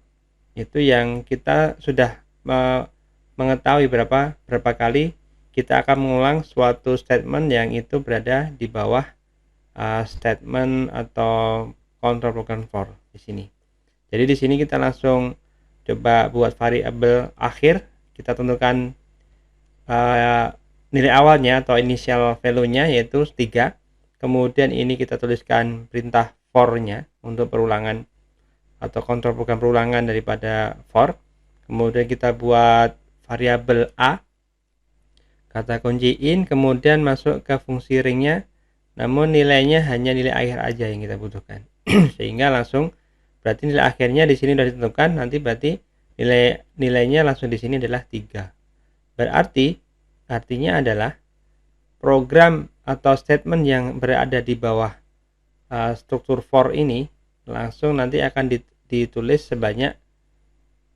itu yang kita sudah mengetahui berapa kali kita akan mengulang suatu statement yang itu berada di bawah statement atau kontrol program for di sini. Jadi di sini kita langsung coba buat variabel akhir, kita tentukan nilai awalnya atau initial value-nya yaitu 3. Kemudian ini kita tuliskan perintah for-nya untuk perulangan atau kontrol program perulangan daripada for. Kemudian kita buat variabel a, kata kunci in, kemudian masuk ke fungsi ring-nya, namun nilainya hanya nilai akhir aja yang kita butuhkan. Sehingga langsung berarti nilai akhirnya di sini sudah ditentukan, nanti berarti nilainya langsung di sini adalah 3. Berarti artinya adalah program atau statement yang berada di bawah struktur for ini langsung nanti akan ditulis sebanyak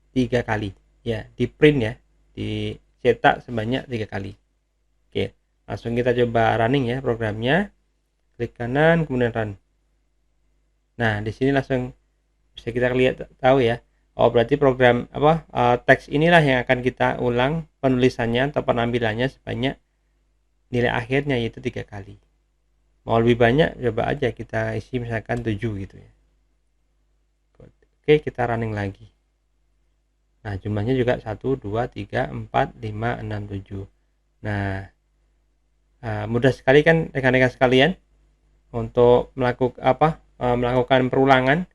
3 kali ya, di print ya, dicetak sebanyak 3 kali. Oke, langsung kita coba running ya programnya, klik kanan kemudian run. Nah di sini langsung bisa kita lihat tahu ya, oh berarti program teks inilah yang akan kita ulang penulisannya atau penampilannya sebanyak nilai akhirnya yaitu 3 kali. Mau lebih banyak coba aja kita isi misalkan 7 gitu ya. Oke, kita running lagi. Nah jumlahnya juga 1 2 3 4 5 6 7. Nah mudah sekali kan rekan-rekan sekalian untuk melakukan perulangan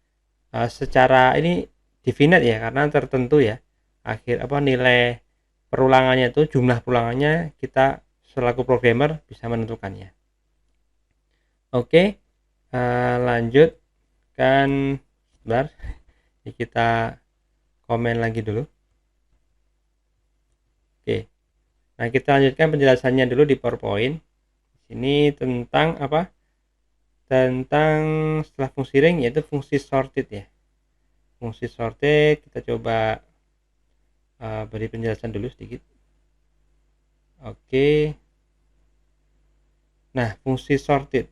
secara ini definite ya, karena tertentu ya nilai perulangannya itu, jumlah perulangannya kita selaku programmer bisa menentukannya. Oke, lanjut kan sebentar, kita komen lagi dulu. Oke, nah kita lanjutkan penjelasannya dulu di PowerPoint. Ini tentang tentang setelah fungsi ring yaitu fungsi sorted ya. Fungsi sorted kita coba beri penjelasan dulu sedikit. Oke. Nah, fungsi sorted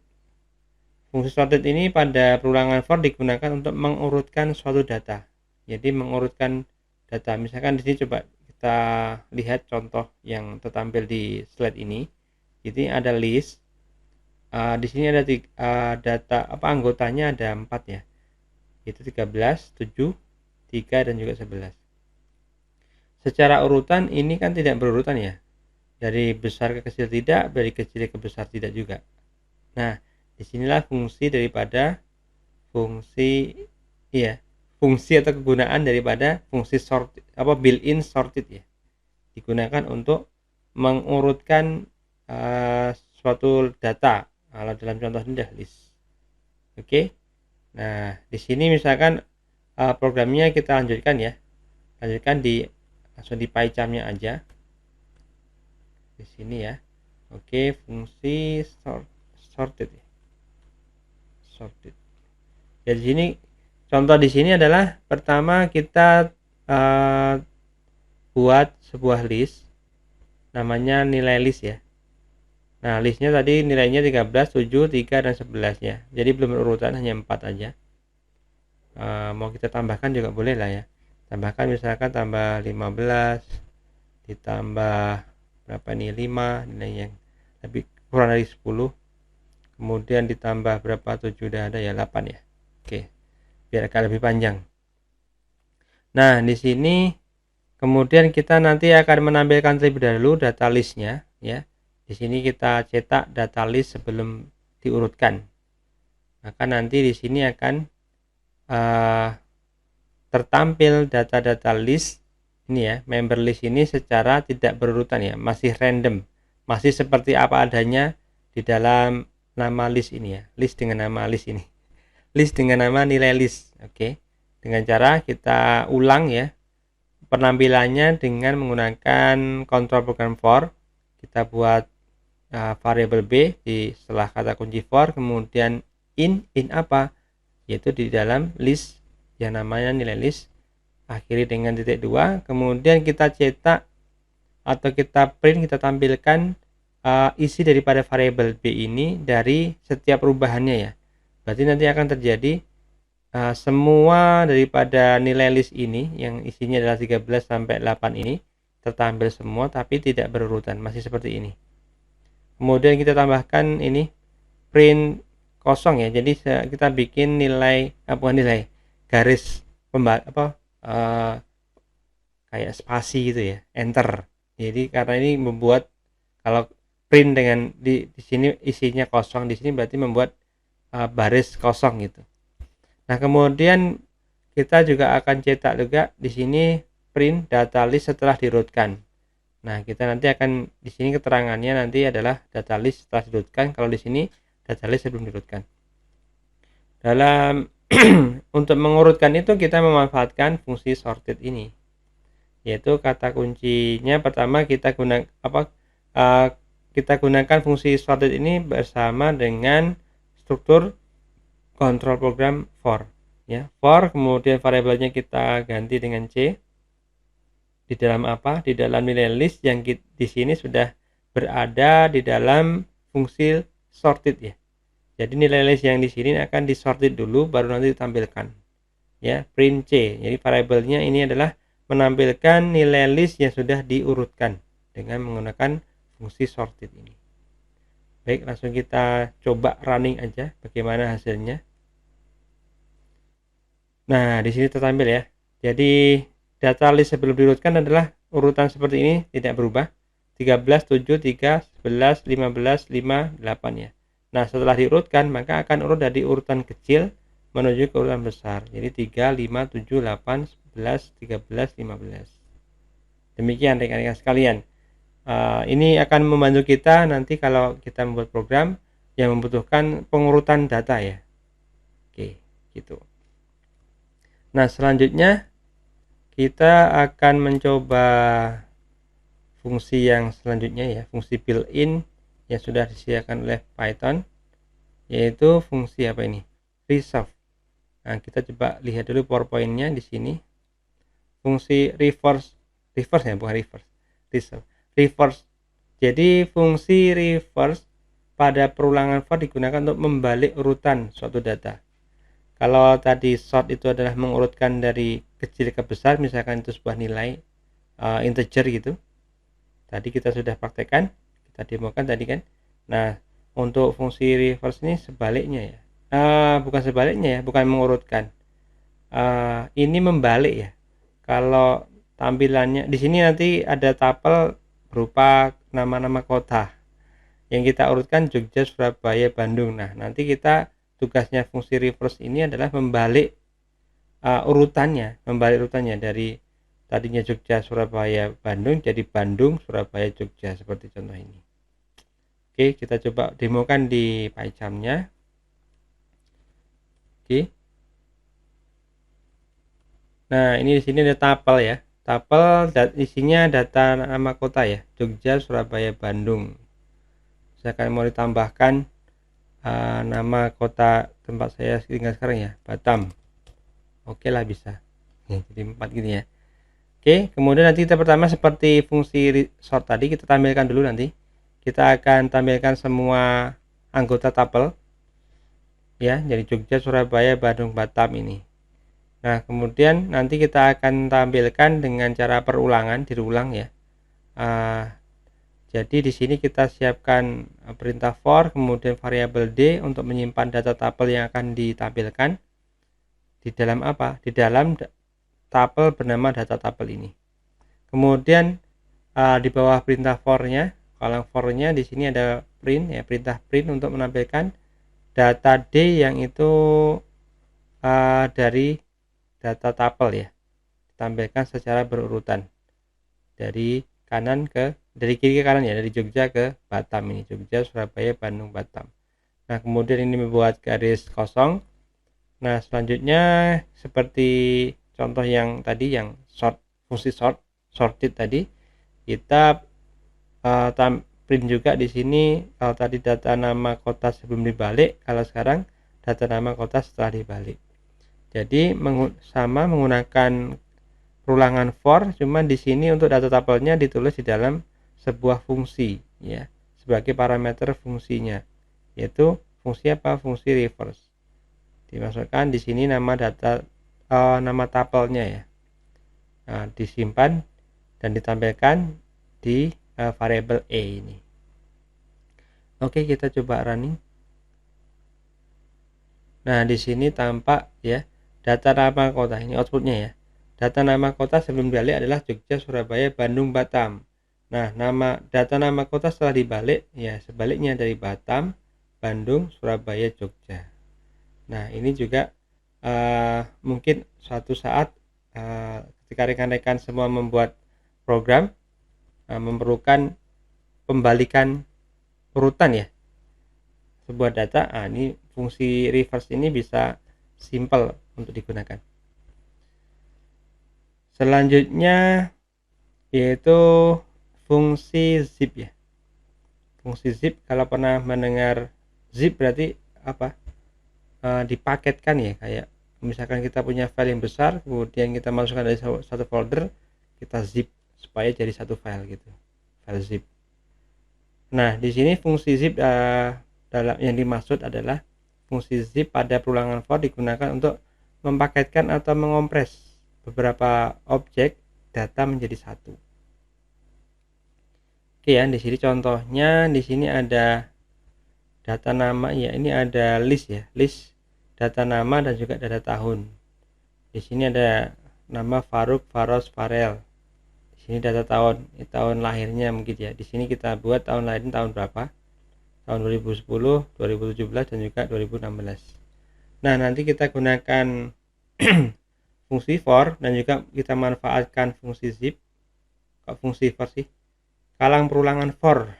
ini pada perulangan for digunakan untuk mengurutkan suatu data. Jadi mengurutkan data. Misalkan di sini coba kita lihat contoh yang tertampil di slide ini. Jadi ada list. Di sini ada data anggotanya ada 4 ya. Itu 13, 7, 3 dan juga 11. Secara urutan ini kan tidak berurutan ya. Dari besar ke kecil tidak, dari kecil ke besar tidak juga. Nah, disinilah fungsi daripada fungsi atau kegunaan daripada fungsi sorted built-in sorted ya. Digunakan untuk mengurutkan suatu data. Kalau dalam contoh ini adalah list. Oke. Nah, di sini misalkan programnya kita lanjutkan ya. Lanjutkan langsung di pie chart-nya aja. Di sini ya. Oke, fungsi sorted ya. Sorted. Jadi di sini contoh di sini adalah pertama kita buat sebuah list namanya nilai list ya. Nah, listnya tadi nilainya 13, 7, 3 dan 11 ya. Jadi belum berurutan, hanya 4 aja. Mau kita tambahkan juga boleh lah ya. Tambahkan misalkan tambah 15 ditambah berapa nih, 5, nilai yang lebih kurang dari 10, kemudian ditambah berapa, 7 udah ada ya, 8 ya. Oke, biar agak lebih panjang. Nah di sini kemudian kita nanti akan menampilkan terlebih dahulu data listnya ya. Di sini kita cetak data list sebelum diurutkan. Maka nanti di sini akan tertampil data-data list ini ya, member list ini secara tidak berurutan ya, masih random, masih seperti apa adanya di dalam nama list ini ya, list dengan nama list ini, list dengan nama nilai list. Oke, dengan cara kita ulang ya penampilannya dengan menggunakan kontrol program for. Kita buat variabel b di setelah kata kunci for, kemudian in apa, yaitu di dalam list yang namanya nilai list, akhiri dengan titik 2, kemudian kita cetak atau kita print, kita tampilkan isi daripada variabel b ini dari setiap perubahannya ya. Berarti nanti akan terjadi semua daripada nilai list ini yang isinya adalah 13 sampai 8 ini tertampil semua, tapi tidak berurutan, masih seperti ini. Kemudian kita tambahkan ini print kosong ya, jadi kita bikin nilai garis kayak spasi gitu ya, enter. Jadi karena ini membuat kalau print dengan di sini isinya kosong, di sini berarti membuat baris kosong gitu. Nah, kemudian kita juga akan cetak juga di sini print data list setelah di-rootkan. Nah, kita nanti akan di sini keterangannya nanti adalah data list setelah di-rootkan, kalau di sini data list sebelum di-rootkan. Dalam untuk mengurutkan itu kita memanfaatkan fungsi sorted ini. Yaitu kata kuncinya pertama kita gunakan fungsi sorted ini bersama dengan struktur kontrol program for. Ya, for kemudian variabelnya kita ganti dengan C. Di dalam apa? Di dalam nilai list yang di sini sudah berada di dalam fungsi sorted ya. Jadi nilai list yang di sini akan disorted dulu baru nanti ditampilkan. Ya, print C. Jadi variabelnya ini adalah menampilkan nilai list yang sudah diurutkan dengan menggunakan fungsi sorted ini. Baik, langsung kita coba running aja bagaimana hasilnya. Nah, di sini tertampil ya. Jadi data list sebelum diurutkan adalah urutan seperti ini, tidak berubah. 13, 7, 3, 11, 15, 5, 8 ya. Nah, setelah diurutkan maka akan urut dari urutan kecil menuju ke urutan besar. Jadi 3, 5, 7, 8, 11, 13, 15. Demikian rekan-rekan sekalian. Ini akan membantu kita nanti kalau kita membuat program yang membutuhkan pengurutan data ya. Oke, gitu. Nah, selanjutnya kita akan mencoba fungsi yang selanjutnya ya, fungsi built-in yang sudah disediakan oleh Python, yaitu fungsi apa ini? Resolve. Nah, kita coba lihat dulu PowerPoint-nya di sini. Fungsi reverse ya, bukan reverse. Reverse. Jadi fungsi reverse pada perulangan for digunakan untuk membalik urutan suatu data. Kalau tadi sort itu adalah mengurutkan dari kecil ke besar, misalkan itu sebuah nilai integer gitu. Tadi kita sudah praktekkan, kita demokan tadi kan. Nah, untuk fungsi reverse ini sebaliknya ya. Bukan sebaliknya ya, bukan mengurutkan. Ini membalik ya. Kalau tampilannya di sini nanti ada tabel berupa nama-nama kota yang kita urutkan Jogja, Surabaya, Bandung. Nah, nanti kita tugasnya fungsi reverse ini adalah membalik urutannya dari tadinya Jogja, Surabaya, Bandung jadi Bandung, Surabaya, Jogja seperti contoh ini. Oke, kita coba demokan di PyCharm-nya. Oke. Nah, ini di sini ada tabel ya. Tabel isinya data nama kota ya, Jogja, Surabaya, Bandung. Misalkan mau ditambahkan nama kota tempat saya tinggal sekarang ya, Batam. Oke lah, bisa ya, jadi 4 gitu ya. Oke, kemudian nanti kita pertama seperti fungsi sort tadi kita tampilkan dulu. Nanti kita akan tampilkan semua anggota tabel ya, jadi Jogja, Surabaya, Bandung, Batam ini. Nah, kemudian nanti kita akan tampilkan dengan cara perulangan, diulang ya. Jadi di sini kita siapkan perintah for, kemudian variabel d untuk menyimpan data tabel yang akan ditampilkan di dalam apa? Di dalam tabel bernama data tabel ini. Kemudian di bawah perintah for-nya, kolom for-nya di sini ada print ya, perintah print untuk menampilkan data d yang itu dari data tabel ya, ditampilkan secara berurutan dari kiri ke kanan ya, dari Jogja ke Batam ini, Jogja, Surabaya, Bandung, Batam. Nah, kemudian ini membuat garis kosong. Nah, selanjutnya seperti contoh yang tadi, yang fungsi sorted tadi, kita print juga di sini. Kalau tadi data nama kota sebelum dibalik, kalau sekarang data nama kota setelah dibalik. Jadi sama menggunakan perulangan for, cuma di sini untuk data tabelnya ditulis di dalam sebuah fungsi ya, sebagai parameter fungsinya, yaitu fungsi apa? Fungsi reverse. Dimasukkan di sini nama nama tabelnya ya. Nah, disimpan dan ditampilkan di variabel e ini. Oke, kita coba running. Nah, di sini tampak ya data nama kota, ini outputnya ya. Data nama kota sebelum dibalik adalah Jogja, Surabaya, Bandung, Batam. Nah, data nama kota setelah dibalik, ya sebaliknya dari Batam, Bandung, Surabaya, Jogja. Nah, ini juga mungkin suatu saat ketika rekan-rekan semua membuat program memerlukan pembalikan urutan ya sebuah data. Ini fungsi reverse ini bisa simple untuk digunakan. Selanjutnya yaitu fungsi zip ya. Fungsi zip, kalau pernah mendengar zip berarti apa? Dipaketkan ya, kayak misalkan kita punya file yang besar, kemudian kita masukkan dari satu folder, kita zip supaya jadi satu file gitu, file zip. Nah, di sini fungsi zip dalam yang dimaksud adalah fungsi zip pada perulangan for digunakan untuk mempaketkan atau mengompres beberapa objek data menjadi satu. Oke ya, di sini contohnya, di sini ada data nama ya, ini ada list ya, list data nama dan juga data tahun. Di sini ada nama Faruk, Faros, Farel. Di sini data tahun lahirnya mungkin ya. Di sini kita buat tahun lahirnya tahun berapa? Tahun 2010, 2017 dan juga 2016. Nah, nanti kita gunakan fungsi for dan juga kita manfaatkan fungsi zip. Kok fungsi for sih? Kalang perulangan for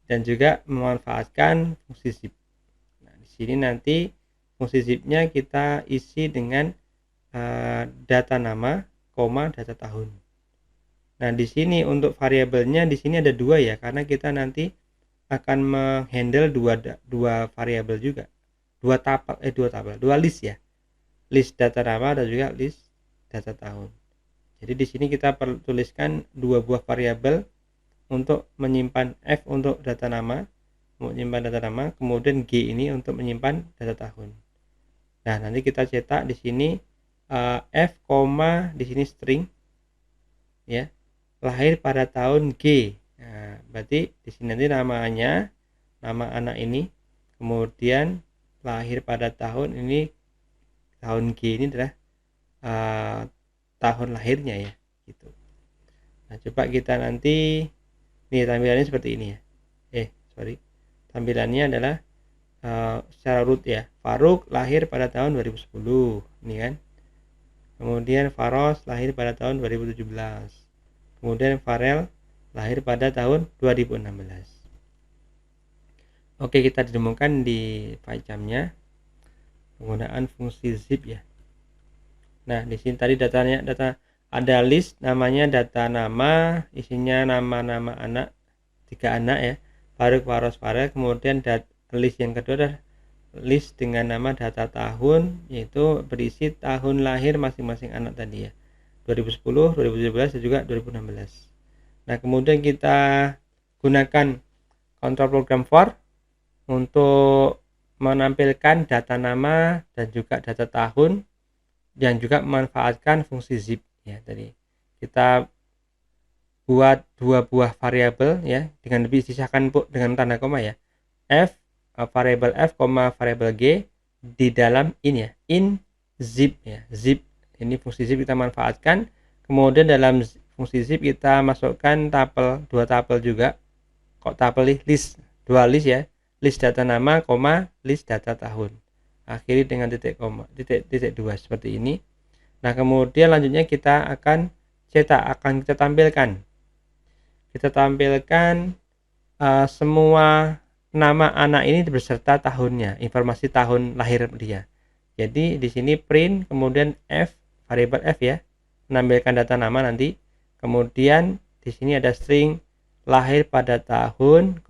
dan juga memanfaatkan fungsi zip. Nah, di sini nanti fungsi zipnya kita isi dengan data nama, data tahun. Nah, di sini untuk variabelnya di sini ada dua ya, karena kita nanti akan menghandle dua variabel juga, dua list ya, list data nama dan juga list data tahun. Jadi di sini kita perlu tuliskan dua buah variabel untuk menyimpan F untuk data nama, kemudian G ini untuk menyimpan data tahun. Nah, nanti kita cetak di sini F, di sini string ya, lahir pada tahun G. Nah, berarti di sini nanti namanya, nama anak ini, kemudian lahir pada tahun ini, tahun G ini adalah tahun lahirnya ya, gitu. Nah, coba kita nanti, nih tampilannya seperti ini ya. Tampilannya adalah secara root ya. Faruk lahir pada tahun 2010, ini kan. Kemudian Faros lahir pada tahun 2017. Kemudian Farel lahir pada tahun 2016. Oke, kita ditemukan di PyCharm-nya penggunaan fungsi zip ya. Nah, di sini tadi data ada list, namanya data nama, isinya nama-nama anak, 3 anak ya, Faruk, Faros, Farel. Kemudian list yang kedua adalah list dengan nama data tahun, yaitu berisi tahun lahir masing-masing anak tadi ya, 2010, 2017 dan juga 2016. Nah, kemudian kita gunakan kontrol program for untuk menampilkan data nama dan juga data tahun, dan juga memanfaatkan fungsi zip ya. Tadi kita buat dua buah variabel ya, dengan lebih disisahkan dengan tanda koma ya, variabel F, variabel G di dalam in ya, in zip ya, zip. Ini fungsi zip kita manfaatkan. Kemudian dalam fungsi zip kita masukkan dua tapel juga. Kok tapel list, dua list ya, list data nama, list data tahun. Akhiri dengan titik dua seperti ini. Nah, kemudian lanjutnya kita akan kita tampilkan. Kita tampilkan semua nama anak ini beserta tahunnya, informasi tahun lahir dia. Jadi di sini print, kemudian F, variabel F ya, menampilkan data nama nanti. Kemudian di sini ada string lahir pada tahun,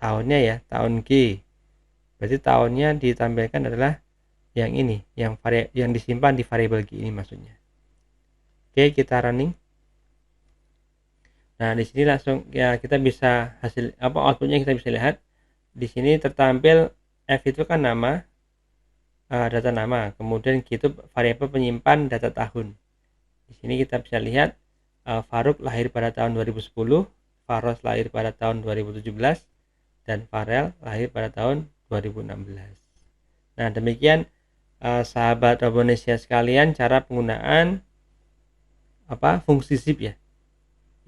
tahunnya ya, tahun G. Berarti tahunnya ditampilkan adalah yang ini, yang disimpan di variabel G ini maksudnya. Oke, kita running. Nah, di sini langsung ya kita bisa outputnya kita bisa lihat. Di sini tertampil F itu kan nama, data nama, kemudian G itu variabel penyimpan data tahun. Di sini kita bisa lihat Faruk lahir pada tahun 2010, Faros lahir pada tahun 2017, dan Farel lahir pada tahun 2016. Nah, demikian sahabat Robonesia sekalian cara penggunaan fungsi zip ya.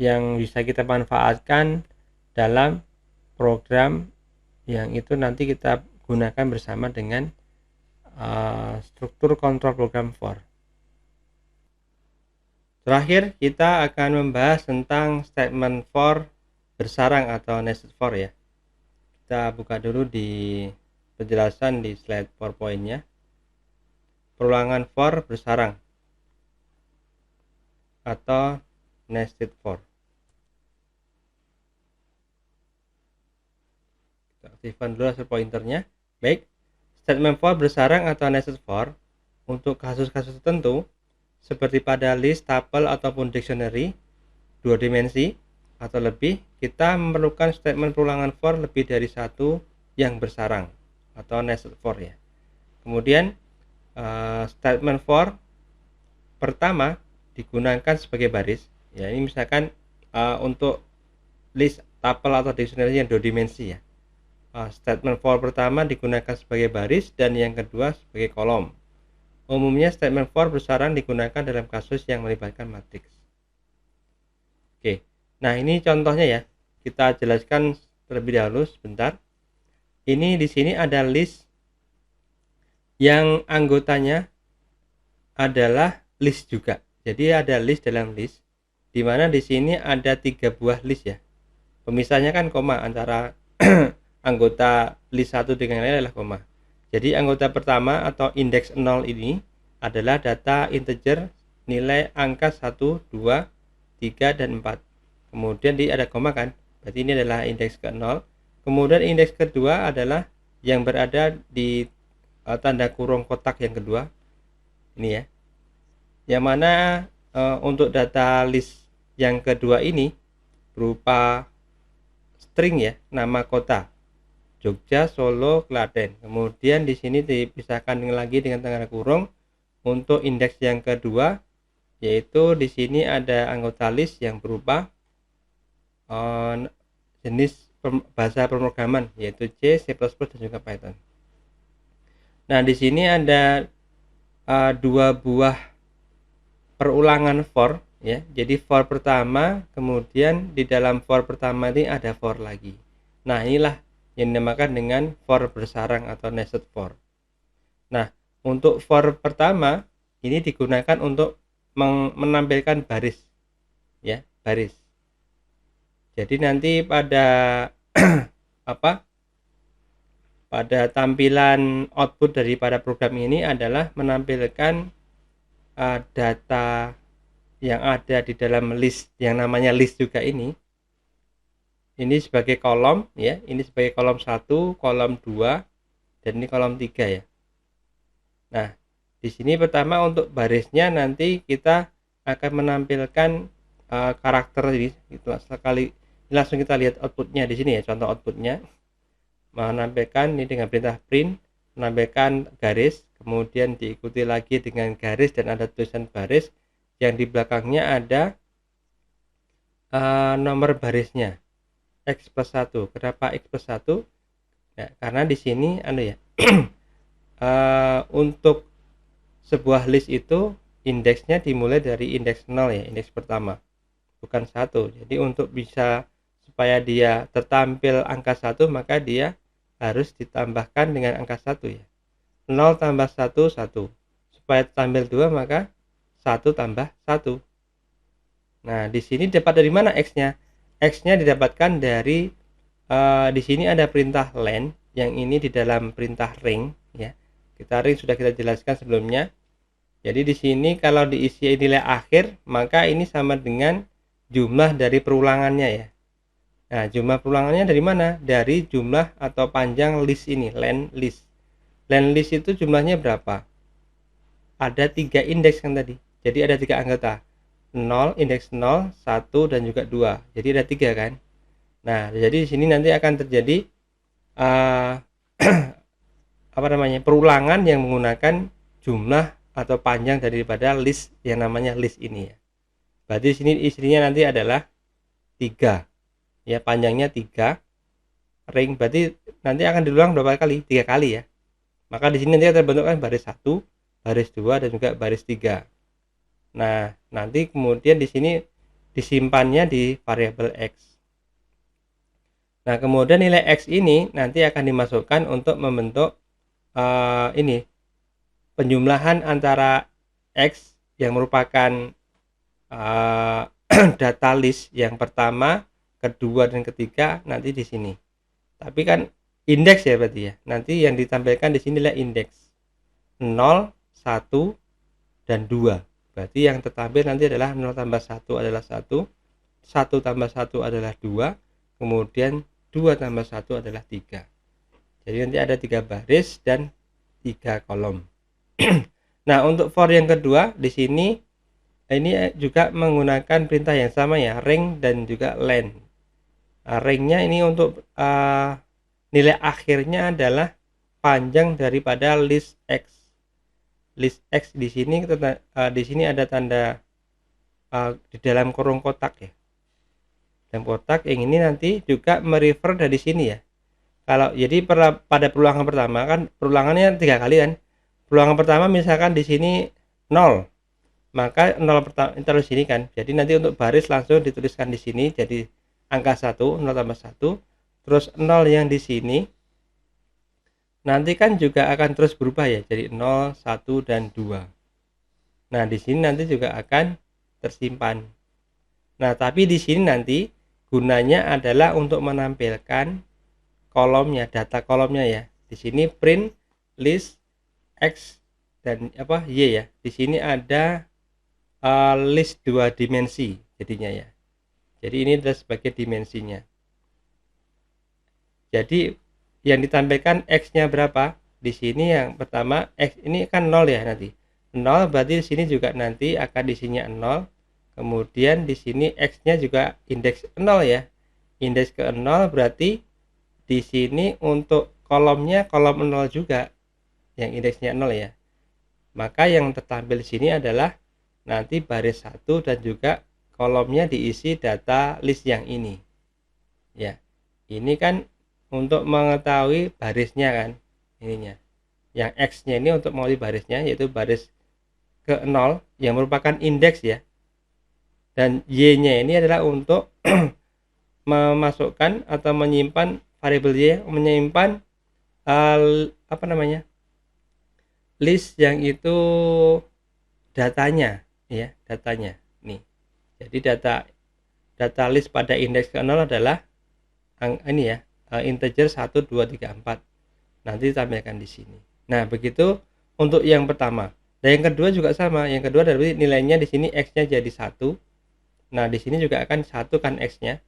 yang bisa kita manfaatkan dalam program yang itu nanti kita gunakan bersama dengan struktur kontrol program for. Terakhir kita akan membahas tentang statement for bersarang atau nested for ya. Kita buka dulu di penjelasan di slide PowerPoint-nya. Perulangan for bersarang atau nested for. Kita aktifkan dulu laser pointernya. Baik, statement for bersarang atau nested for untuk kasus-kasus tertentu seperti pada list, tuple ataupun dictionary 2 dimensi atau lebih, kita memerlukan statement perulangan for lebih dari satu yang bersarang atau nested for ya. Kemudian statement for pertama digunakan sebagai baris ya. Ini misalkan untuk list, tuple atau dictionary yang 2 dimensi ya. Statement for pertama digunakan sebagai baris dan yang kedua sebagai kolom. Umumnya statement for bersarang digunakan dalam kasus yang melibatkan matriks. Oke, nah ini contohnya ya. Kita jelaskan terlebih dahulu sebentar. Ini di sini ada list yang anggotanya adalah list juga. Jadi ada list dalam list, di mana di sini ada 3 buah list ya. Pemisahnya kan koma antara anggota list 1 dengan lain adalah koma. Jadi anggota pertama atau indeks 0 ini adalah data integer nilai angka 1, 2, 3, dan 4. Kemudian ada koma kan, berarti ini adalah indeks ke-0. Kemudian indeks kedua adalah yang berada di tanda kurung kotak yang kedua. Ini ya. Yang mana untuk data list yang kedua ini berupa string ya, nama kota. Jogja, Solo, Klaten. Kemudian di sini dipisahkan lagi dengan tanda kurung untuk indeks yang kedua, yaitu di sini ada anggota list yang berupa jenis bahasa pemrograman, yaitu C, C++, dan juga Python. Nah, di sini ada 2 buah perulangan for ya. Jadi for pertama, kemudian di dalam for pertama ini ada for lagi. Nah, inilah yang dinamakan dengan for bersarang atau nested for. Nah, untuk for pertama ini digunakan untuk menampilkan baris ya, baris. Jadi nanti pada pada tampilan output daripada program ini adalah menampilkan data yang ada di dalam list yang namanya list juga ini sebagai kolom ya, ini sebagai kolom 1, kolom 2, dan ini kolom 3 ya. Nah, di sini pertama untuk barisnya nanti kita akan menampilkan karakter ini sekali. Langsung kita lihat outputnya di sini ya, contoh outputnya menampilkan ini dengan perintah print, menampilkan garis, kemudian diikuti lagi dengan garis dan ada tulisan baris yang di belakangnya ada nomor barisnya X+1. Kenapa X+1? Nah, karena di sini untuk sebuah list itu indeksnya dimulai dari indeks 0 ya, indeks pertama, bukan 1. Jadi untuk bisa supaya dia tertampil angka 1, maka dia harus ditambahkan dengan angka 1 ya. 0 tambah 1, 1. Supaya tertampil 2, maka 1 tambah 1. Nah, di sini dapat dari mana X-nya? X-nya didapatkan dari di sini ada perintah len, yang ini di dalam perintah ring ya. Ring sudah kita jelaskan sebelumnya. Jadi di sini kalau diisi nilai akhir, maka ini sama dengan jumlah dari perulangannya ya. Nah, jumlah perulangannya dari mana? Dari jumlah atau panjang list ini, len list. Len list itu jumlahnya berapa? Ada 3 indeks kan tadi. Jadi ada 3 anggota. 0, indeks 0, 1, dan juga 2. Jadi ada 3 kan. Nah, jadi di sini nanti akan terjadi perulangan yang menggunakan jumlah atau panjang daripada list yang namanya list ini ya. Berarti di sini isinya nanti adalah 3. Ya, panjangnya 3. Ring berarti nanti akan diulang berapa kali? 3 kali ya. Maka di sini nanti terbentukkan baris 1, baris 2, dan juga baris 3. Nah, nanti kemudian di sini disimpannya di variabel X. Nah, kemudian nilai X ini nanti akan dimasukkan untuk membentuk ini penjumlahan antara X yang merupakan data list yang pertama, kedua, dan ketiga nanti di sini. Tapi kan indeks ya berarti ya. Nanti yang ditampilkan di sini adalah indeks 0, 1, dan 2. Berarti yang tertampil nanti adalah 0 tambah 1 adalah 1, 1 tambah 1 adalah 2, kemudian 2 tambah 1 adalah 3. Jadi nanti ada 3 baris dan 3 kolom. Nah, untuk for yang kedua di sini ini juga menggunakan perintah yang sama ya, ring dan juga len. Ringnya ini untuk nilai akhirnya adalah panjang daripada list X. List X di sini ada tanda di dalam kurung kotak ya. Dan kotak yang ini nanti juga merefer dari sini ya. Kalau jadi pada perulangan pertama kan perulangannya 3 kali kan. Perulangan pertama misalkan di sini 0, maka 0 pertama terus sini kan. Jadi nanti untuk baris langsung dituliskan di sini jadi angka 1, 0 tambah 1, terus 0 yang di sini nanti kan juga akan terus berubah ya, jadi 0, 1, dan 2. Nah, di sini nanti juga akan tersimpan. Nah, tapi di sini nanti gunanya adalah untuk menampilkan kolomnya, data kolomnya ya. Di sini print list X dan Y ya. Di sini ada list 2 dimensi jadinya ya. Jadi ini adalah sebagai dimensinya. Jadi yang ditampilkan X-nya berapa? Di sini yang pertama X ini kan 0 ya nanti. 0 berarti di sini juga nanti akan isinya 0. Kemudian di sini X-nya juga indeks 0 ya. Indeks ke 0 berarti di sini untuk kolomnya kolom 0 juga. Yang indeksnya 0 ya. Maka yang tertampil di sini adalah nanti baris 1 dan juga kolomnya diisi data list yang ini. Ya. Ini kan untuk mengetahui barisnya kan ininya. Yang X-nya ini untuk mengetahui barisnya yaitu baris ke 0 yang merupakan indeks ya. Dan Y-nya ini adalah untuk memasukkan atau menyimpan variabel Y, menyimpan list yang itu datanya ya, datanya nih. Jadi data list pada indeks ke 0 adalah ini ya, integer 1, 2, 3, 4. Nanti ditampilkan di sini. Nah, begitu untuk yang pertama. Dan yang kedua juga sama. Yang kedua dari nilainya di sini X-nya jadi 1. Nah, di sini juga akan 1 kan X-nya.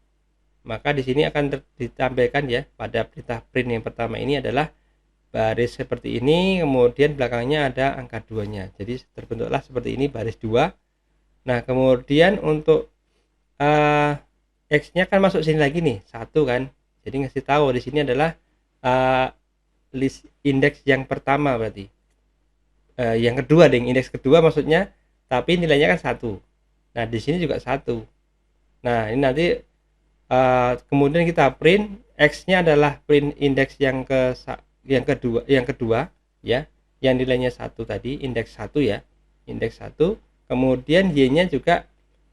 Maka di sini akan ditampilkan ya pada perintah print yang pertama ini adalah baris seperti ini, kemudian belakangnya ada angka 2-nya. Jadi terbentuklah seperti ini baris 2. Nah, kemudian untuk X-nya kan masuk sini lagi nih, 1 kan. Jadi ngasih tahu di sini adalah list indeks yang pertama berarti. Yang kedua deh, indeks kedua maksudnya, tapi nilainya kan 1. Nah, di sini juga 1. Nah, ini nanti kemudian kita print X-nya adalah print indeks yang kedua ya, yang nilainya 1 tadi, indeks 1 ya. Indeks 1. Kemudian Y-nya juga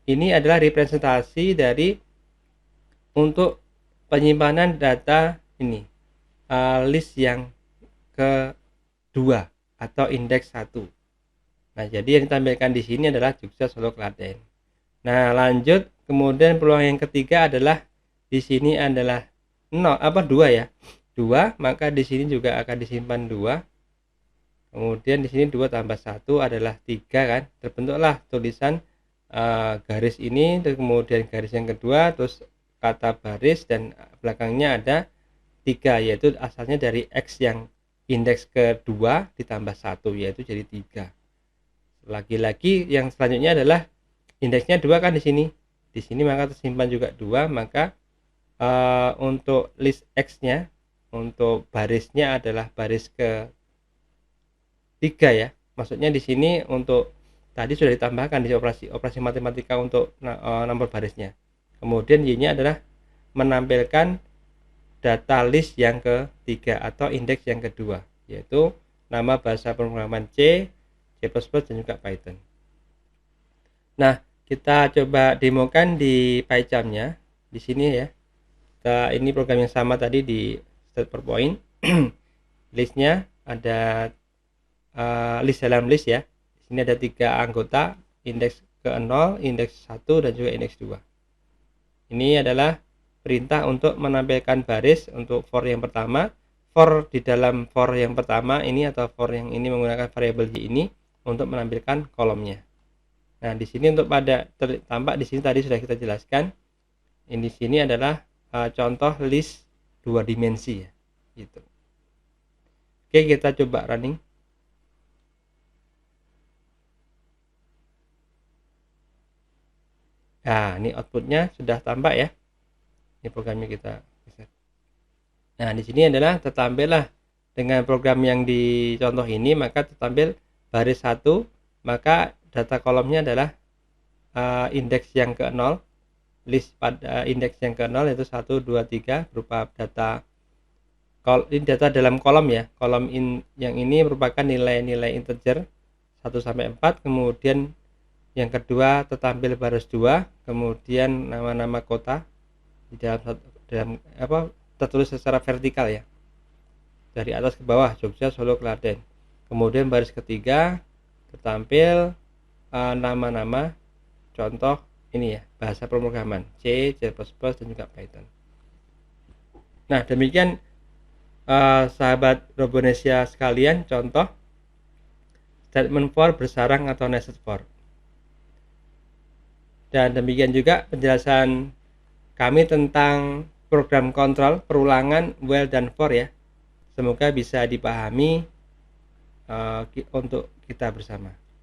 ini adalah representasi dari untuk penyimpanan data ini list yang kedua atau indeks 1. Nah, jadi yang ditampilkan di sini adalah Jogja, Solo, Klaten. Nah, lanjut kemudian peluang yang ketiga adalah di sini adalah 2 ya. 2, maka di sini juga akan disimpan 2. Kemudian di sini 2 tambah 1 adalah 3 kan. Terbentuklah tulisan garis ini, terus kemudian garis yang kedua, terus kata baris dan belakangnya ada 3 yaitu asalnya dari X yang indeks kedua ditambah 1 yaitu jadi 3. Lagi-lagi yang selanjutnya adalah indeksnya 2 kan di sini. Di sini maka tersimpan juga 2, maka untuk list X-nya untuk barisnya adalah baris ke 3 ya. Maksudnya di sini untuk tadi sudah ditambahkan di operasi matematika untuk nomor barisnya. Kemudian Y-nya adalah menampilkan data list yang ketiga atau indeks yang kedua, yaitu nama bahasa pemrograman C++, dan juga Python. Nah, Kita coba demokan di PyCharm-nya. Di sini ya. Ini program yang sama tadi di start PowerPoint. Listnya ada list dalam list ya. Di sini ada 3 anggota, indeks ke-0, indeks 1 dan juga indeks 2. Ini adalah perintah untuk menampilkan baris untuk for yang pertama. For di dalam for yang pertama ini atau for yang ini menggunakan variabel y ini untuk menampilkan kolomnya. Nah, di sini untuk pada tampak di sini tadi sudah kita jelaskan. Ini di sini adalah contoh list 2 dimensi ya, gitu. Oke, kita coba running. Nah, ini outputnya sudah tampak ya. Ini programnya kita geser. Nah, di sini adalah tertampillah dengan program yang di contoh ini, maka tertampil baris 1, maka data kolomnya adalah indeks yang ke-0, list pada indeks yang ke-0 yaitu 1, 2, 3 berupa data ini data dalam kolom ya. Kolom yang ini merupakan nilai-nilai integer 1 sampai 4, kemudian yang kedua tertampil baris 2, kemudian nama-nama kota di dalam tertulis secara vertikal ya, dari atas ke bawah, Jogja, Solo, Klaten. Kemudian baris ketiga tertampil nama-nama contoh ini ya, bahasa pemrograman C, C++ dan juga Python. Nah, demikian sahabat Robonesia sekalian, contoh statement for bersarang atau nested for. Dan demikian juga penjelasan kami tentang program kontrol, perulangan, while, dan for ya. Semoga bisa dipahami untuk kita bersama.